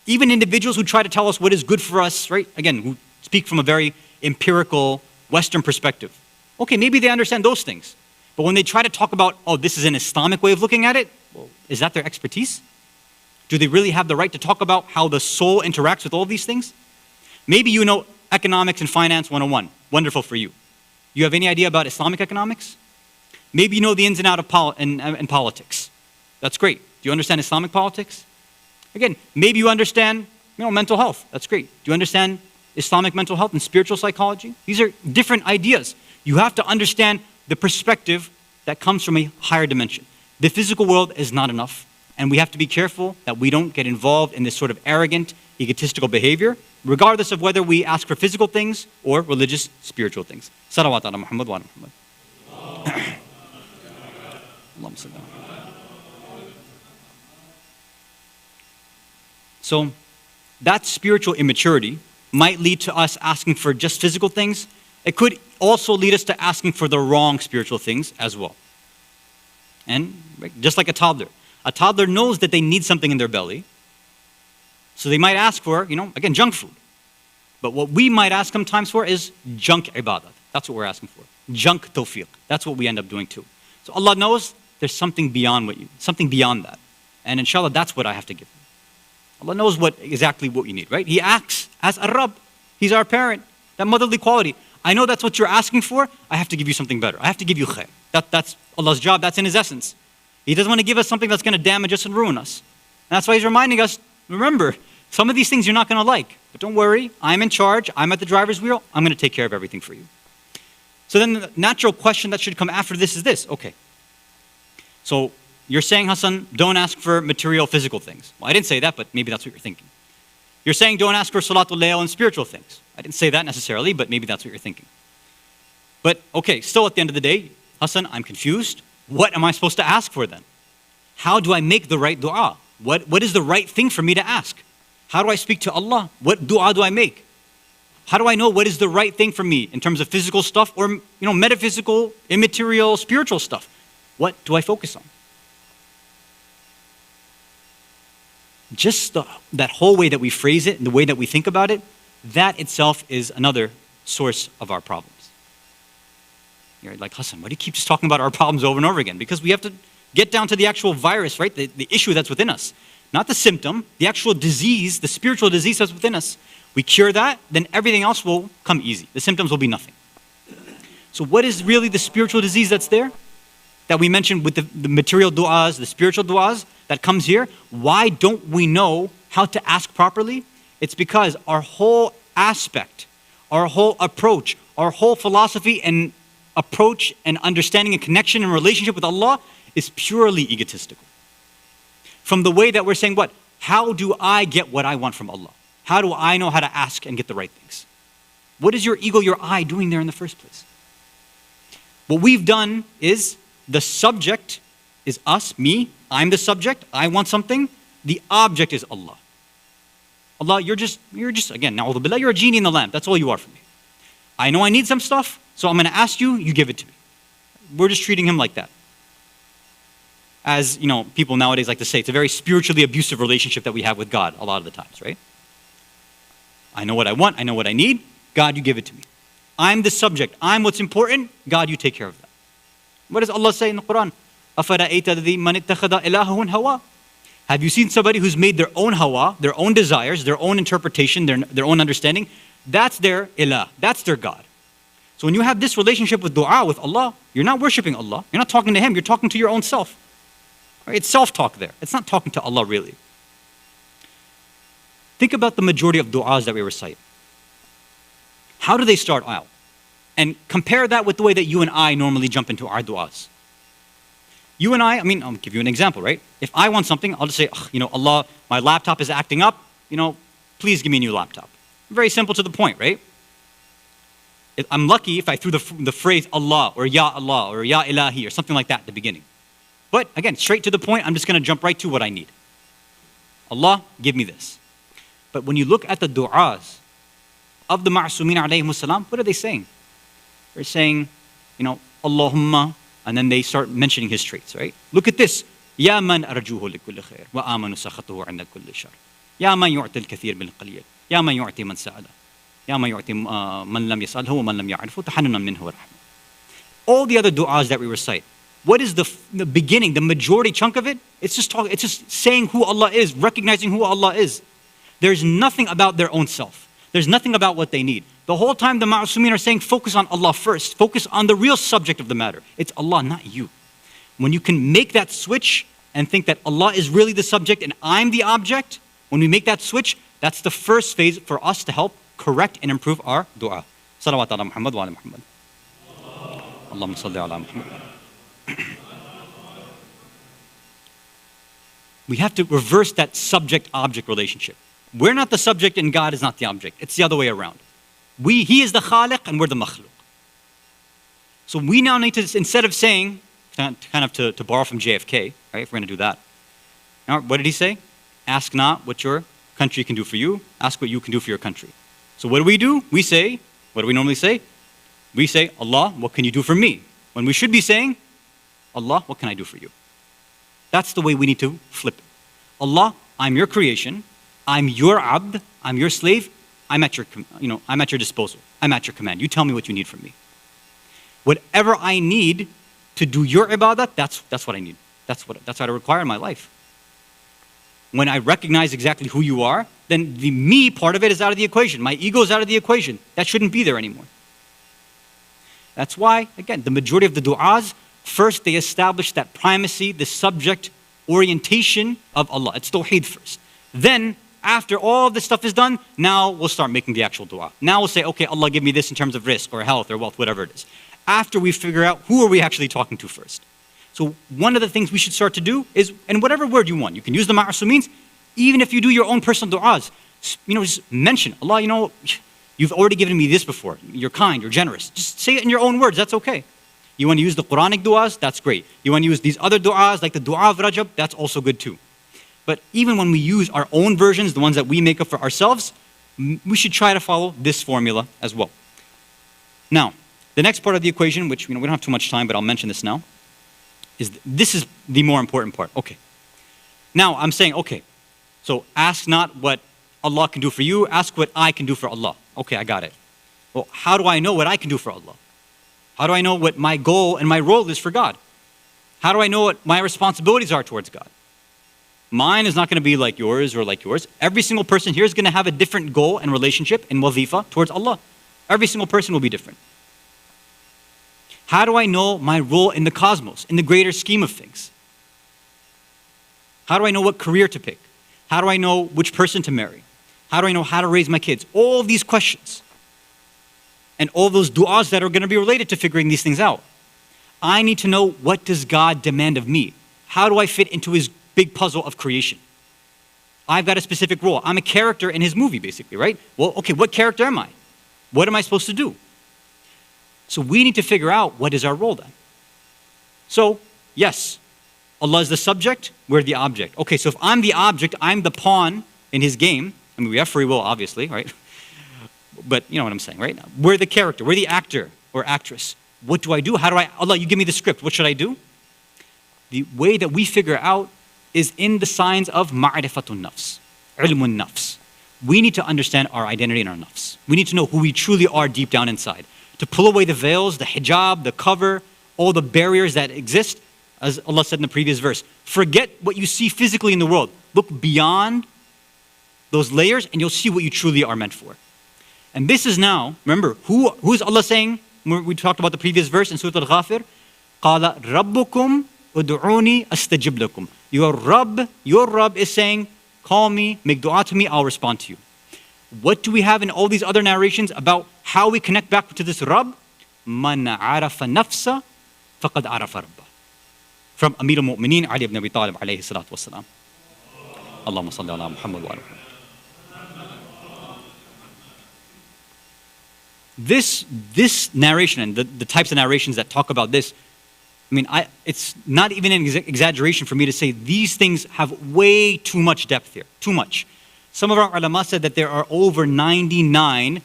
Even individuals who try to tell us what is good for us, right? Again, who speak from a very empirical Western perspective. Okay, maybe they understand those things. But when they try to talk about, oh, this is an Islamic way of looking at it, well, is that their expertise? Do they really have the right to talk about how the soul interacts with all these things? Maybe you know economics and finance 101. Wonderful for you. You have any idea about Islamic economics? Maybe you know the ins and outs of in politics. That's great. Do you understand Islamic politics? Again, maybe you understand mental health. That's great. Do you understand Islamic mental health and spiritual psychology? These are different ideas. You have to understand the perspective that comes from a higher dimension. The physical world is not enough, and we have to be careful that we don't get involved in this sort of arrogant, egotistical behavior, regardless of whether we ask for physical things or religious, spiritual things. Salawat ala Muhammad wa ala Muhammad. So that spiritual immaturity might lead to us asking for just physical things. It could also lead us to asking for the wrong spiritual things as well. And just like a toddler, A toddler knows that they need something in their belly. So they might ask for, again, junk food. But what we might ask sometimes for is junk ibadah. That's what we're asking for. Junk tawfiq. That's what we end up doing too. So Allah knows there's something beyond that. And inshallah, that's what I have to give you. Allah knows exactly what you need, right? He acts as a Rabb. He's our parent. That motherly quality. I know that's what you're asking for. I have to give you something better. I have to give you khair. That's Allah's job. That's in His essence. He doesn't want to give us something that's going to damage us and ruin us. And that's why He's reminding us, remember, some of these things you're not going to like. But don't worry, I'm in charge. I'm at the driver's wheel. I'm going to take care of everything for you. So then the natural question that should come after this is this. Okay. So you're saying, Hasan, don't ask for material, physical things. Well, I didn't say that, but maybe that's what you're thinking. You're saying don't ask for salatul layl and spiritual things. I didn't say that necessarily, but maybe that's what you're thinking. But okay, still at the end of the day, Hasan, I'm confused. What am I supposed to ask for then? How do I make the right dua? What is the right thing for me to ask? How do I speak to Allah? What dua do I make? How do I know what is the right thing for me in terms of physical stuff or metaphysical, immaterial, spiritual stuff? What do I focus on? Just that whole way that we phrase it and the way that we think about it, that itself is another source of our problems. You're like, Hasan, why do you keep just talking about our problems over and over again? Because we have to get down to the actual virus, right? The issue that's within us. Not the symptom, the actual disease, the spiritual disease that's within us. We cure that, then everything else will come easy. The symptoms will be nothing. So what is really the spiritual disease that's there? That we mentioned with the material du'as, the spiritual du'as that comes here. Why don't we know how to ask properly? It's because our whole aspect, our whole approach, our whole philosophy and approach and understanding and connection and relationship with Allah is purely egotistical. From the way that we're saying what? How do I get what I want from Allah? How do I know how to ask and get the right things? What is your ego, your I doing there in the first place? What we've done is the subject is us, me. I'm the subject. I want something. The object is Allah. Allah, you're just again, na'udhu billah, you're a genie in the lamp. That's all you are for me. I know I need some stuff, so I'm going to ask you, you give it to me. We're just treating Him like that. As, people nowadays like to say, it's a very spiritually abusive relationship that we have with God a lot of the times, right? I know what I want, I know what I need, God, you give it to me. I'm the subject, I'm what's important, God, you take care of that. What does Allah say in the Quran? أَفَرَأَيْتَ الَّذِي مَنِ اتَّخَذَ إِلَهَهُ هَوَى. Have you seen somebody who's made their own hawa, their own desires, their own interpretation, their own understanding? That's their ilah, that's their God. So when you have this relationship with dua, with Allah, you're not worshipping Allah, you're not talking to Him, you're talking to your own self. Right? It's self-talk there. It's not talking to Allah really. Think about the majority of du'as that we recite. How do they start out? And compare that with the way that you and I normally jump into our du'as. You and I'll give you an example, right? If I want something, I'll just say, Allah, my laptop is acting up, please give me a new laptop. Very simple to the point, right? I'm lucky if I threw the phrase Allah or Ya Ilahi or something like that at the beginning. But again, straight to the point, I'm just going to jump right to what I need. Allah, give me this. But when you look at the du'as of the Ma'asumin alayhimus salam, what are they saying? They're saying, Allahumma, and then they start mentioning His traits, right? Look at this. Ya man arjuhu likulli khair, wa amanu sakhatuhu 'inda kulli shar. Ya man yu'ti al-kathir bil qalil. Ya man yu'ti man sa'ala. Ya man yu'ti man lam yas'alhu wa man lam ya'rifu tahannunan minhu wa rahmah. All the other du'as that we recite, what is the beginning, the majority chunk of it? It's just saying who Allah is, recognizing who Allah is. There's nothing about their own self. There's nothing about what they need. The whole time the Ma'asumin are saying focus on Allah first. Focus on the real subject of the matter. It's Allah, not you. When you can make that switch and think that Allah is really the subject and I'm the object, when we make that switch, that's the first phase for us to help correct and improve our dua. Salawat ala Muhammad wa ala Muhammad. Allahumma salli ala Muhammad. We have to reverse that subject-object relationship. We're not the subject and God is not the object. It's the other way around. He is the khaliq and we're the makhluq. So we now need to, instead of saying, to borrow from JFK, right, if we're going to do that. Now, what did he say? Ask not what your country can do for you. Ask what you can do for your country. So what do? We say, what do we normally say? We say, Allah, what can you do for me? When we should be saying, Allah, what can I do for you? That's the way we need to flip it. Allah, I'm your creation. I'm your abd. I'm your slave. I'm at your, I'm at your disposal. I'm at your command. You tell me what you need from me. Whatever I need to do your ibadah, that's what I need. That's what I require in my life. When I recognize exactly who you are, then the me part of it is out of the equation. My ego is out of the equation. That shouldn't be there anymore. That's why, again, the majority of the du'as, first they establish that primacy, the subject orientation of Allah. It's tawheed first. Then, after all this stuff is done, now we'll start making the actual dua. Now we'll say, okay, Allah give me this in terms of risk or health or wealth, whatever it is. After we figure out who are we actually talking to first. So one of the things we should start to do is, and whatever word you want, you can use the ma'asumins, even if you do your own personal du'as, just mention, Allah, you've already given me this before. You're kind, you're generous. Just say it in your own words, that's okay. You want to use the Quranic du'as, that's great. You want to use these other du'as, like the du'a of Rajab, that's also good too. But even when we use our own versions, the ones that we make up for ourselves, we should try to follow this formula as well. Now, the next part of the equation, which we don't have too much time, but I'll mention this now, this is the more important part. Okay. Now, I'm saying, okay, so ask not what Allah can do for you, ask what I can do for Allah. Okay, I got it. Well, how do I know what I can do for Allah? How do I know what my goal and my role is for God? How do I know what my responsibilities are towards God? Mine is not going to be like yours or like yours. Every single person here is going to have a different goal and relationship and wazifa towards Allah. Every single person will be different. How do I know my role in the cosmos, in the greater scheme of things? How do I know what career to pick? How do I know which person to marry? How do I know how to raise my kids? All of these questions. And all those du'as that are going to be related to figuring these things out. I need to know, what does God demand of me? How do I fit into his big puzzle of creation? I've got a specific role. I'm a character in his movie, basically, right? Well, okay, what character am I? What am I supposed to do? So we need to figure out, what is our role then? So, yes, Allah is the subject, we're the object. Okay, so if I'm the object, I'm the pawn in his game. I mean, we have free will, obviously, right? But you know what I'm saying, right? We're the character, we're the actor or actress. What do I do? Allah, you give me the script, what should I do? The way that we figure out is in the signs of ma'rifatun nafs, ilmun nafs. We need to understand our identity and our nafs. We need to know who we truly are deep down inside. To pull away the veils, the hijab, the cover, all the barriers that exist, as Allah said in the previous verse. Forget what you see physically in the world. Look beyond those layers and you'll see what you truly are meant for. And this is now, remember, who is Allah saying? We talked about the previous verse in Surah Al-Ghafir. قَالَ رَبُّكُمْ أُدْعُونِي أَسْتَجِبْ لَكُمْ. Your Rabb is saying, call me, make dua to me, I'll respond to you. What do we have in all these other narrations about how we connect back to this Rabb? مَنْ عَرَفَ نَفْسَ فَقَدْ عَرَفَ رَبَّهُ. From Amir al-Mu'mineen, Ali ibn Abi Talib alayhi salatu wasalam. Allahumma salli ala Muhammad wa ala Muhammad. This narration and the types of narrations that talk about this, I mean, it's not even an exaggeration for me to say these things have way too much depth here, too much. Some of our ulama said that there are over 99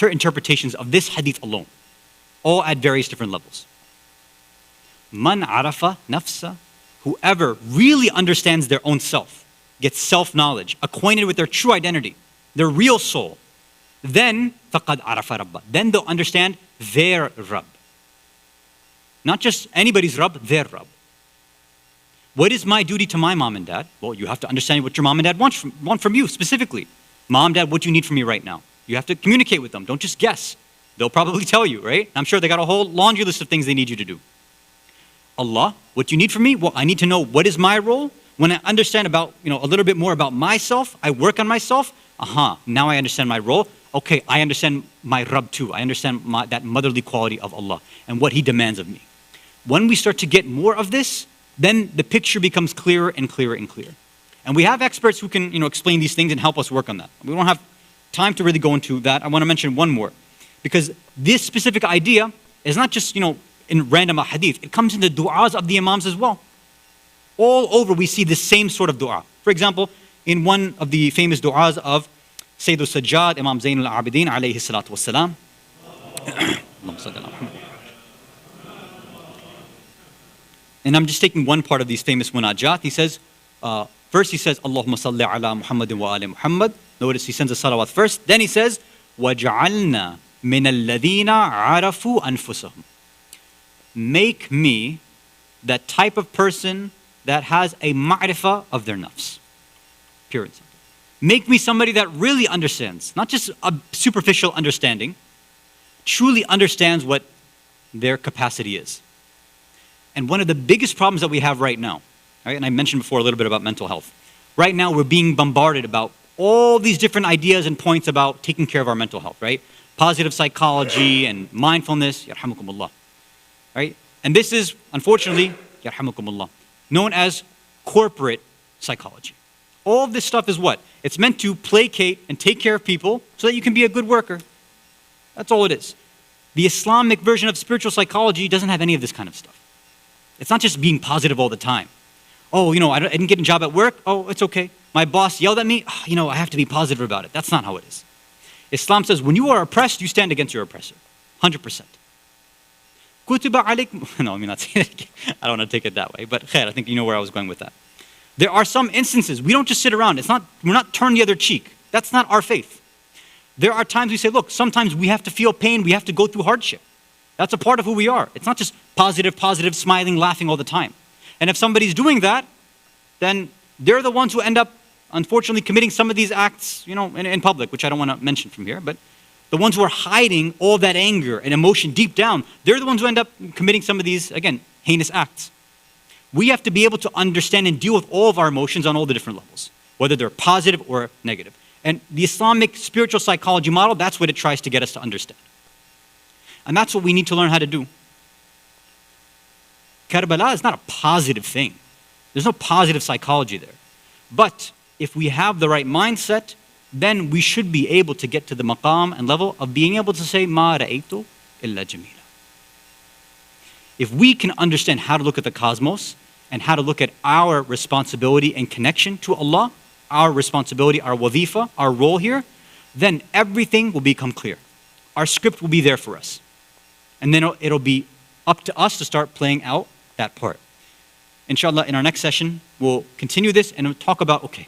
interpretations of this hadith alone, all at various different levels. Man arafa nafsa, whoever really understands their own self, gets self-knowledge, acquainted with their true identity, their real soul, then faqad arafa rabba. Then they'll understand their Rabb. Not just anybody's Rabb, their Rabb. What is my duty to my mom and dad? Well, you have to understand what your mom and dad want from you specifically. Mom, dad, what do you need from me right now? You have to communicate with them. Don't just guess. They'll probably tell you, right? I'm sure they got a whole laundry list of things they need you to do. Allah, what do you need from me? Well, I need to know what is my role. When I understand about, a little bit more about myself, I work on myself. Now I understand my role. Okay, I understand my Rabb too. I understand that motherly quality of Allah and what He demands of me. When we start to get more of this, then the picture becomes clearer and clearer and clearer. And we have experts who can, explain these things and help us work on that. We don't have time to really go into that. I want to mention one more. Because this specific idea is not just, in random hadith. It comes in the du'as of the imams as well. All over we see the same sort of du'a. For example, in one of the famous du'as of Sayyid al-Sajjad, Imam Zain al-Abidin, alayhi salatu wassalam. And I'm just taking one part of these famous munajat. He says, first he says, Allahumma salli ala Muhammadin wa ali Muhammad. Notice he sends a salawat first. Then he says, وَجْعَلْنَا مِنَ الَّذِينَ عَرَفُوا أَنفُسَهُم. Make me that type of person that has a ma'rifah of their nafs. Pure and simple. Make me somebody that really understands, not just a superficial understanding, truly understands what their capacity is. And one of the biggest problems that we have right now, right, and I mentioned before a little bit about mental health. Right now we're being bombarded about all these different ideas and points about taking care of our mental health, right? Positive psychology and mindfulness, yarhamukumullah, right? And this is, unfortunately, yarhamukumullah, known as corporate psychology. All of this stuff is what? It's meant to placate and take care of people so that you can be a good worker. That's all it is. The Islamic version of spiritual psychology doesn't have any of this kind of stuff. It's not just being positive all the time. Oh, I didn't get a job at work. Oh, it's okay. My boss yelled at me. Oh, I have to be positive about it. That's not how it is. Islam says when you are oppressed, you stand against your oppressor. 100%. Kutiba alaykum. No, I mean, not I don't want to take it that way. But khair, I think you know where I was going with that. There are some instances, we don't just sit around. We're not turn the other cheek. That's not our faith. There are times we say, look, sometimes we have to feel pain, we have to go through hardship. That's a part of who we are. It's not just positive, smiling, laughing all the time. And if somebody's doing that, then they're the ones who end up, unfortunately, committing some of these acts, in public, which I don't want to mention from here, but the ones who are hiding all that anger and emotion deep down, they're the ones who end up committing some of these, again, heinous acts. We have to be able to understand and deal with all of our emotions on all the different levels, whether they're positive or negative. And the Islamic spiritual psychology model, that's what it tries to get us to understand. And that's what we need to learn how to do. Karbala is not a positive thing. There's no positive psychology there. But if we have the right mindset, then we should be able to get to the maqam and level of being able to say, Ma ra'aytu illa jamila. If we can understand how to look at the cosmos and how to look at our responsibility and connection to Allah, our responsibility, our wazifa, our role here, then everything will become clear. Our script will be there for us. And then it'll be up to us to start playing out that part. Inshallah, in our next session, we'll continue this and we'll talk about, okay,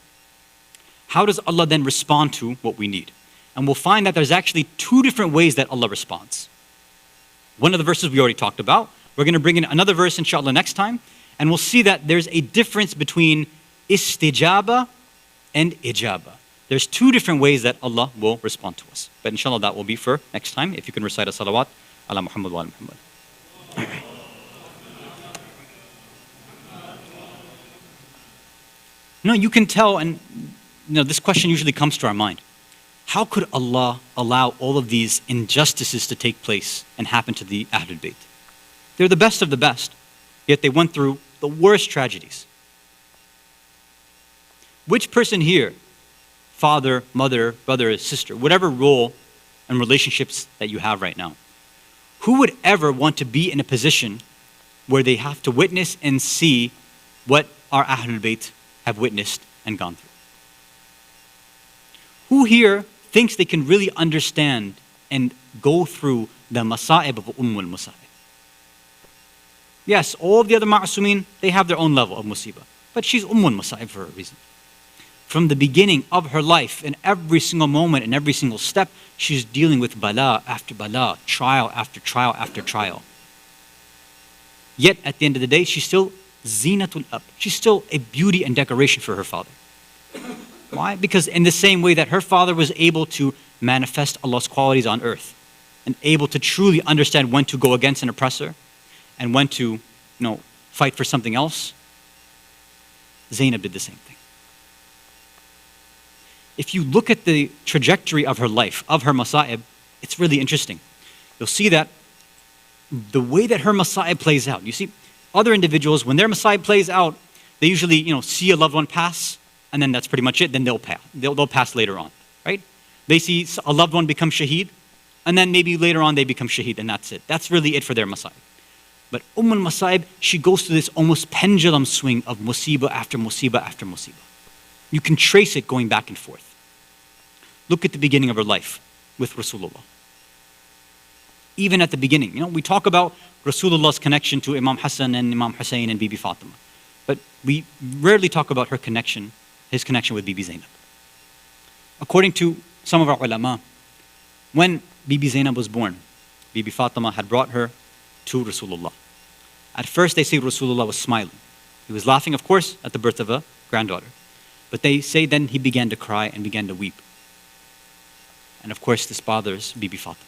how does Allah then respond to what we need? And we'll find that there's actually two different ways that Allah responds. One of the verses we already talked about. We're going to bring in another verse, inshallah, next time. And we'll see that there's a difference between istijaba and ijaba. There's two different ways that Allah will respond to us. But inshallah, that will be for next time. If you can recite a salawat, ala Muhammad wa ala Muhammad. No, you can tell, and this question usually comes to our mind. How could Allah allow all of these injustices to take place and happen to the Ahlul Bayt? They're the best of the best, yet they went through the worst tragedies. Which person here, father, mother, brother, sister, whatever role and relationships that you have right now, who would ever want to be in a position where they have to witness and see what our Ahlul Bayt have witnessed and gone through? Who here thinks they can really understand and go through the masa'ib of Masa'ib? Yes, all of the other ma'asumin, they have their own level of musibah. But she's Masa'ib for a reason. From the beginning of her life, in every single moment, in every single step, she's dealing with bala after bala, trial after trial after trial. Yet, at the end of the day, she's still zinatul ab. She's still a beauty and decoration for her father. Why? Because in the same way that her father was able to manifest Allah's qualities on earth and able to truly understand when to go against an oppressor and when to, fight for something else, Zainab did the same thing. If you look at the trajectory of her life, of her masa'ib, it's really interesting. You'll see that the way that her masa'ib plays out, you see, other individuals, when their masa'ib plays out, they usually, see a loved one pass, and then that's pretty much it, then they'll pass. They'll pass later on, right? They see a loved one become shaheed, and then maybe later on they become shaheed, and that's it. That's really it for their masa'ib. But Masa'ib, she goes through this almost pendulum swing of musibah after musibah after musibah. You can trace it going back and forth. Look at the beginning of her life with Rasulullah. even at the beginning. We talk about Rasulullah's connection to Imam Hasan and Imam Hussein and Bibi Fatima. But we rarely talk about his connection with Bibi Zainab. According to some of our ulama, when Bibi Zainab was born, Bibi Fatima had brought her to Rasulullah. At first they say Rasulullah was smiling. He was laughing, of course, at the birth of a granddaughter. But they say then he began to cry and began to weep. And of course this bothers Bibi Fatima.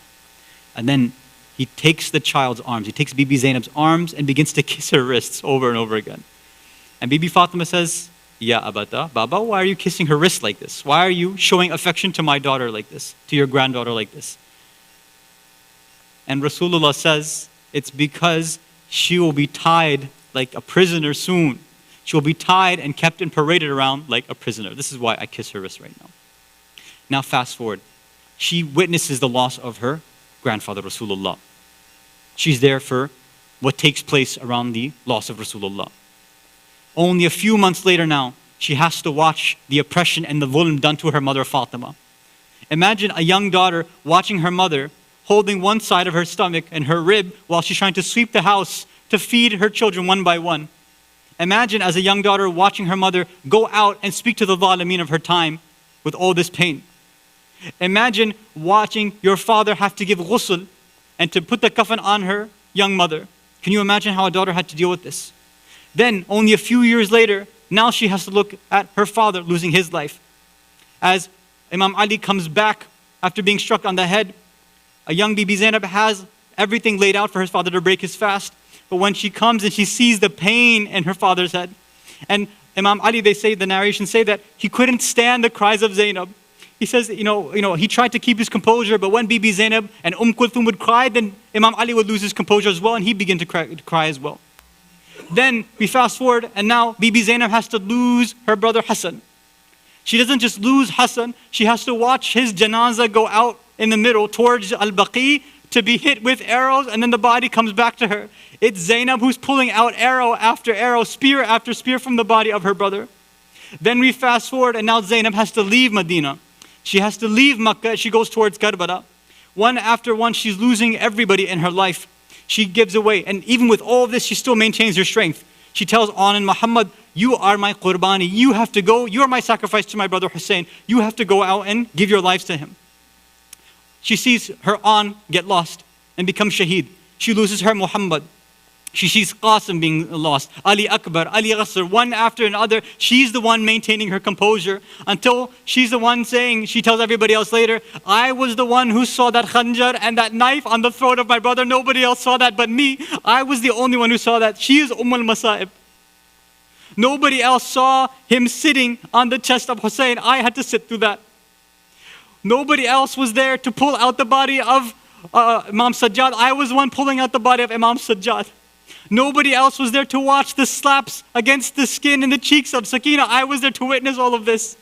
And then he takes the child's arms, he takes Bibi Zainab's arms and begins to kiss her wrists over and over again. And Bibi Fatima says, Ya Abata, Baba, why are you kissing her wrist like this? Why are you showing affection to my daughter like this, to your granddaughter like this? And Rasulullah says, it's because she will be tied like a prisoner soon. She will be tied and kept and paraded around like a prisoner. This is why I kiss her wrist right now. Now fast forward. She witnesses the loss of her grandfather Rasulullah. She's there for what takes place around the loss of Rasulullah. Only a few months later now, she has to watch the oppression and the zulm done to her mother Fatima. Imagine a young daughter watching her mother holding one side of her stomach and her rib while she's trying to sweep the house to feed her children one by one. Imagine as a young daughter watching her mother go out and speak to the zalimeen of her time with all this pain. Imagine watching your father have to give ghusl and to put the kafan on her young mother. Can you imagine how a daughter had to deal with this? Then, only a few years later, now she has to look at her father losing his life. As Imam Ali comes back after being struck on the head, a young Bibi Zainab has everything laid out for his father to break his fast. But when she comes and she sees the pain in her father's head, and Imam Ali, the narrations say that he couldn't stand the cries of Zainab. He says, he tried to keep his composure, but when Bibi Zainab and Kulthum would cry, then Imam Ali would lose his composure as well, and he began to cry as well. Then we fast forward, and now Bibi Zainab has to lose her brother Hasan. She doesn't just lose Hasan, she has to watch his janazah go out in the middle towards Al-Baqi to be hit with arrows, and then the body comes back to her. It's Zainab who's pulling out arrow after arrow, spear after spear from the body of her brother. Then we fast forward, and now Zainab has to leave Medina. She has to leave Makkah. She goes towards Karbala. One after one, she's losing everybody in her life. She gives away. And even with all of this, she still maintains her strength. She tells An and Muhammad, you are my qurbani. You have to go. You are my sacrifice to my brother Hussein. You have to go out and give your lives to him. She sees her An get lost and become shaheed. She loses her Muhammad. She sees Qasim being lost, Ali Akbar, Ali Ghasr, one after another. She's the one maintaining her composure until she's the one saying, she tells everybody else later, I was the one who saw that khanjar and that knife on the throat of my brother. Nobody else saw that but me. I was the only one who saw that. She is al-Masa'ib. Nobody else saw him sitting on the chest of Hussein. I had to sit through that. Nobody else was there to pull out the body of Imam Sajjad. I was the one pulling out the body of Imam Sajjad. Nobody else was there to watch the slaps against the skin and the cheeks of Sakina. I was there to witness all of this.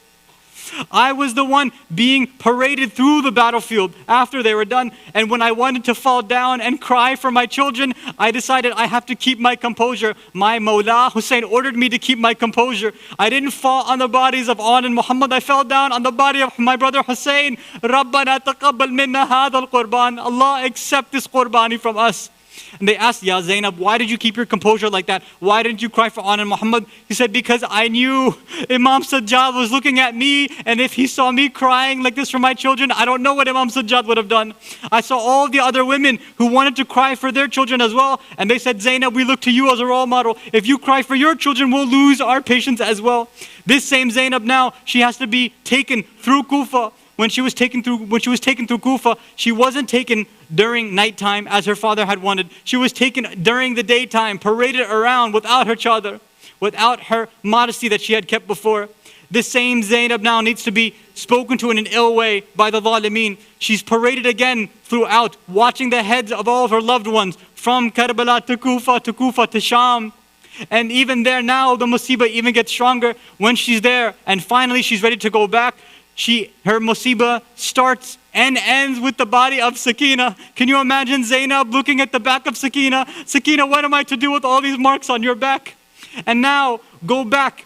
I was the one being paraded through the battlefield after they were done. And when I wanted to fall down and cry for my children, I decided I have to keep my composure. My Mawla Hussein ordered me to keep my composure. I didn't fall on the bodies of An and Muhammad. I fell down on the body of my brother Hussein. Rabbana taqabbal minna hadha al-qurban. Allah, accept this qurbani from us. And they asked, Ya Zainab, why did you keep your composure like that? Why didn't you cry for An and Muhammad? He said, because I knew Imam Sajjad was looking at me, and if he saw me crying like this for my children, I don't know what Imam Sajjad would have done. I saw all the other women who wanted to cry for their children as well, and they said, Zainab, we look to you as a role model. If you cry for your children, we'll lose our patience as well. This same Zainab now, she has to be taken through Kufa. When she was taken through Kufa, she wasn't taken during nighttime as her father had wanted. She was taken during the daytime, paraded around without her chadar, without her modesty that she had kept before. This same Zainab now needs to be spoken to in an ill way by the zalimeen. She's paraded again throughout, watching the heads of all of her loved ones from Karbala to Kufa to Sham. And even there now, the musibah even gets stronger when she's there and finally she's ready to go back. Her musibah starts and ends with the body of Sakina. Can you imagine Zainab looking at the back of Sakina? Sakina, what am I to do with all these marks on your back? And now go back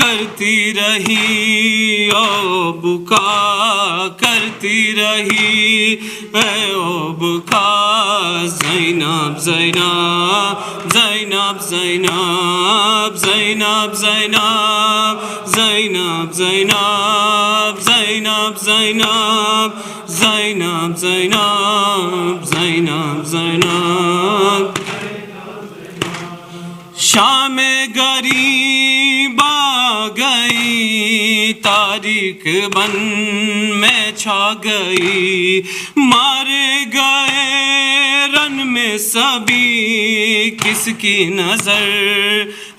کرتی رہی او بکا کرتی رہی اے او بکا زینب زینب زینب زینب زینب زینب زینب زینب زینب زینب زینب زینب زینب زینب شام غریب آ گئی تاریک بن میں چھا گئی مارے گئے رن میں سبھی کس کی نظر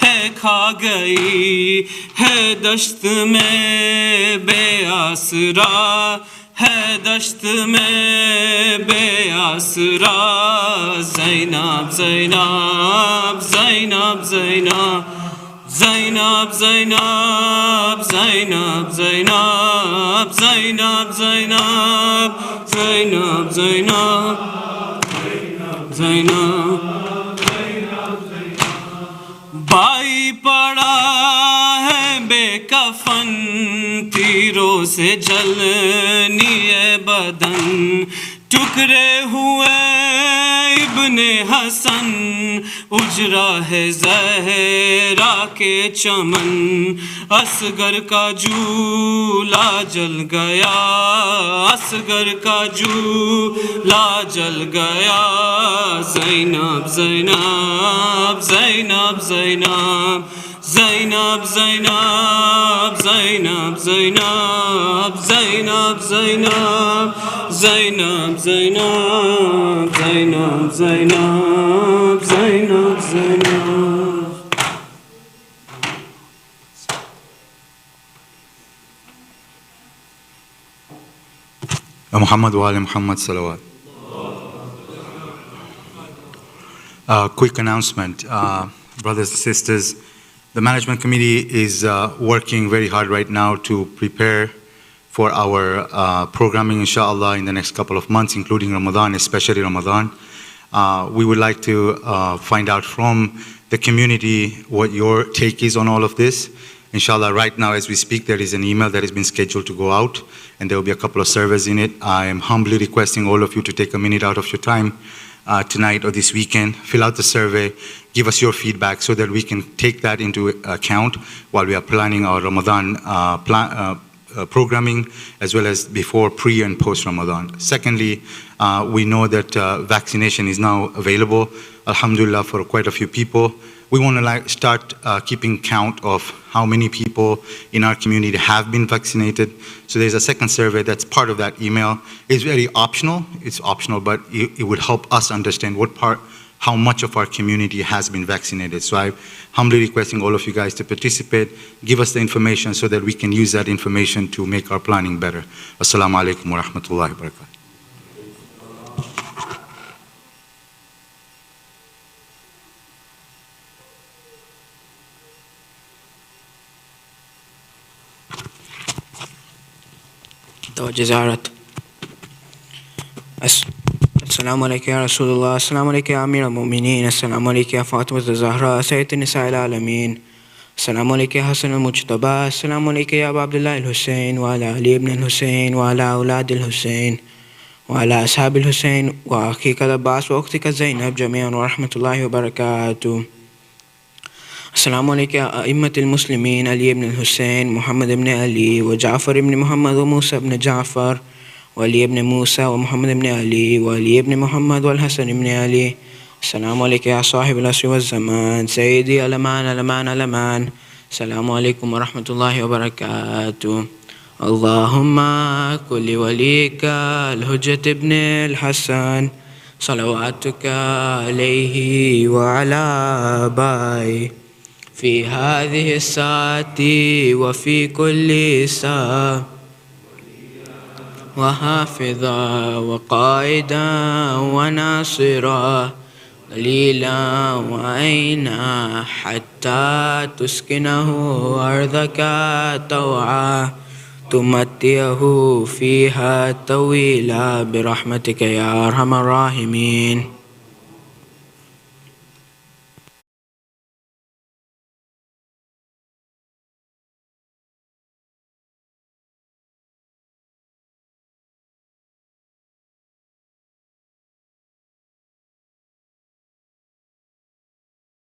ہے کھا گئی ہے دشت میں بے آسرا ہے دشت میں بے آسرا زینب زینب زینب زینب زینب زینب زینب زینب زینب زینب زینب زینب زینب بائی پڑا ہے بے کفن تیروں سے جلنی ہے بدن ٹکڑے ہوئے ابن حسن اجرا ہے زہرا کے چمن اصغر کا جھولا جل گیا اصغر کا جھولا جل گیا زینب زینب زینب زینب زینب زینب زینب زینب زینب زینب زینب زینب زینب زینب زینب زینب Muhammad wa ali Muhammad salawat. Quick announcement, brothers and sisters. The management committee is working very hard right now to prepare for our programming, inshallah, in the next couple of months, including Ramadan, especially Ramadan. We would like to find out from the community what your take is on all of this. Inshallah, right now as we speak, there is an email that has been scheduled to go out, and there will be a couple of surveys in it. I am humbly requesting all of you to take a minute out of your time tonight or this weekend, fill out the survey, give us your feedback so that we can take that into account while we are planning our Ramadan programming, as well as before, pre and post Ramadan. Secondly, we know that vaccination is now available, alhamdulillah, for quite a few people. We want to start keeping count of how many people in our community have been vaccinated. So there's a second survey that's part of that email. It's very optional. It's optional, but it would help us understand how much of our community has been vaccinated. So I'm humbly requesting all of you guys to participate, give us the information so that we can use that information to make our planning better. Assalamu alaikum wa rahmatullahi wa barakatuh. جزارت السلام علیکم یا رسول اللہ، السلام علیکم یا امیر المؤمنین، السلام علیکم یا فاطمہ الزہرا سید النساء العالمین، السلام علیکم یا حسن المجتبی، السلام علیکم یا ابا عبداللہ الحسین وعلی علی ابن الحسین وعلی اولاد الحسین وعلی اصحاب الحسین واخیک العباس واختک زینب جميعا ورحمۃ اللہ وبرکاتہ. السلام علیکم یا ائمۃ المسلمین علی ابن الحسین محمد ابن علی وجعفر ابن محمد وموسى ابن جعفر وعلی ابن موسى ومحمد ابن علی وعلی ابن محمد والحسن ابن علی. السلام علیکم یا صاحب العصر والزمان سیدی علمان علمان علمان. السلام علیکم ورحمۃ اللہ وبرکاتہ. اللہم کل ولیک الحجت ابن الحسن صلواتک علیہ وعلی آبائہ في هذه الساعة وفي كل ساعة وحافظا وقائدا وناصرا دليلا وعينا حتى تسكنه أرضك طوعا تمتعه فيها طويلا برحمتك يا أرحم الراحمين.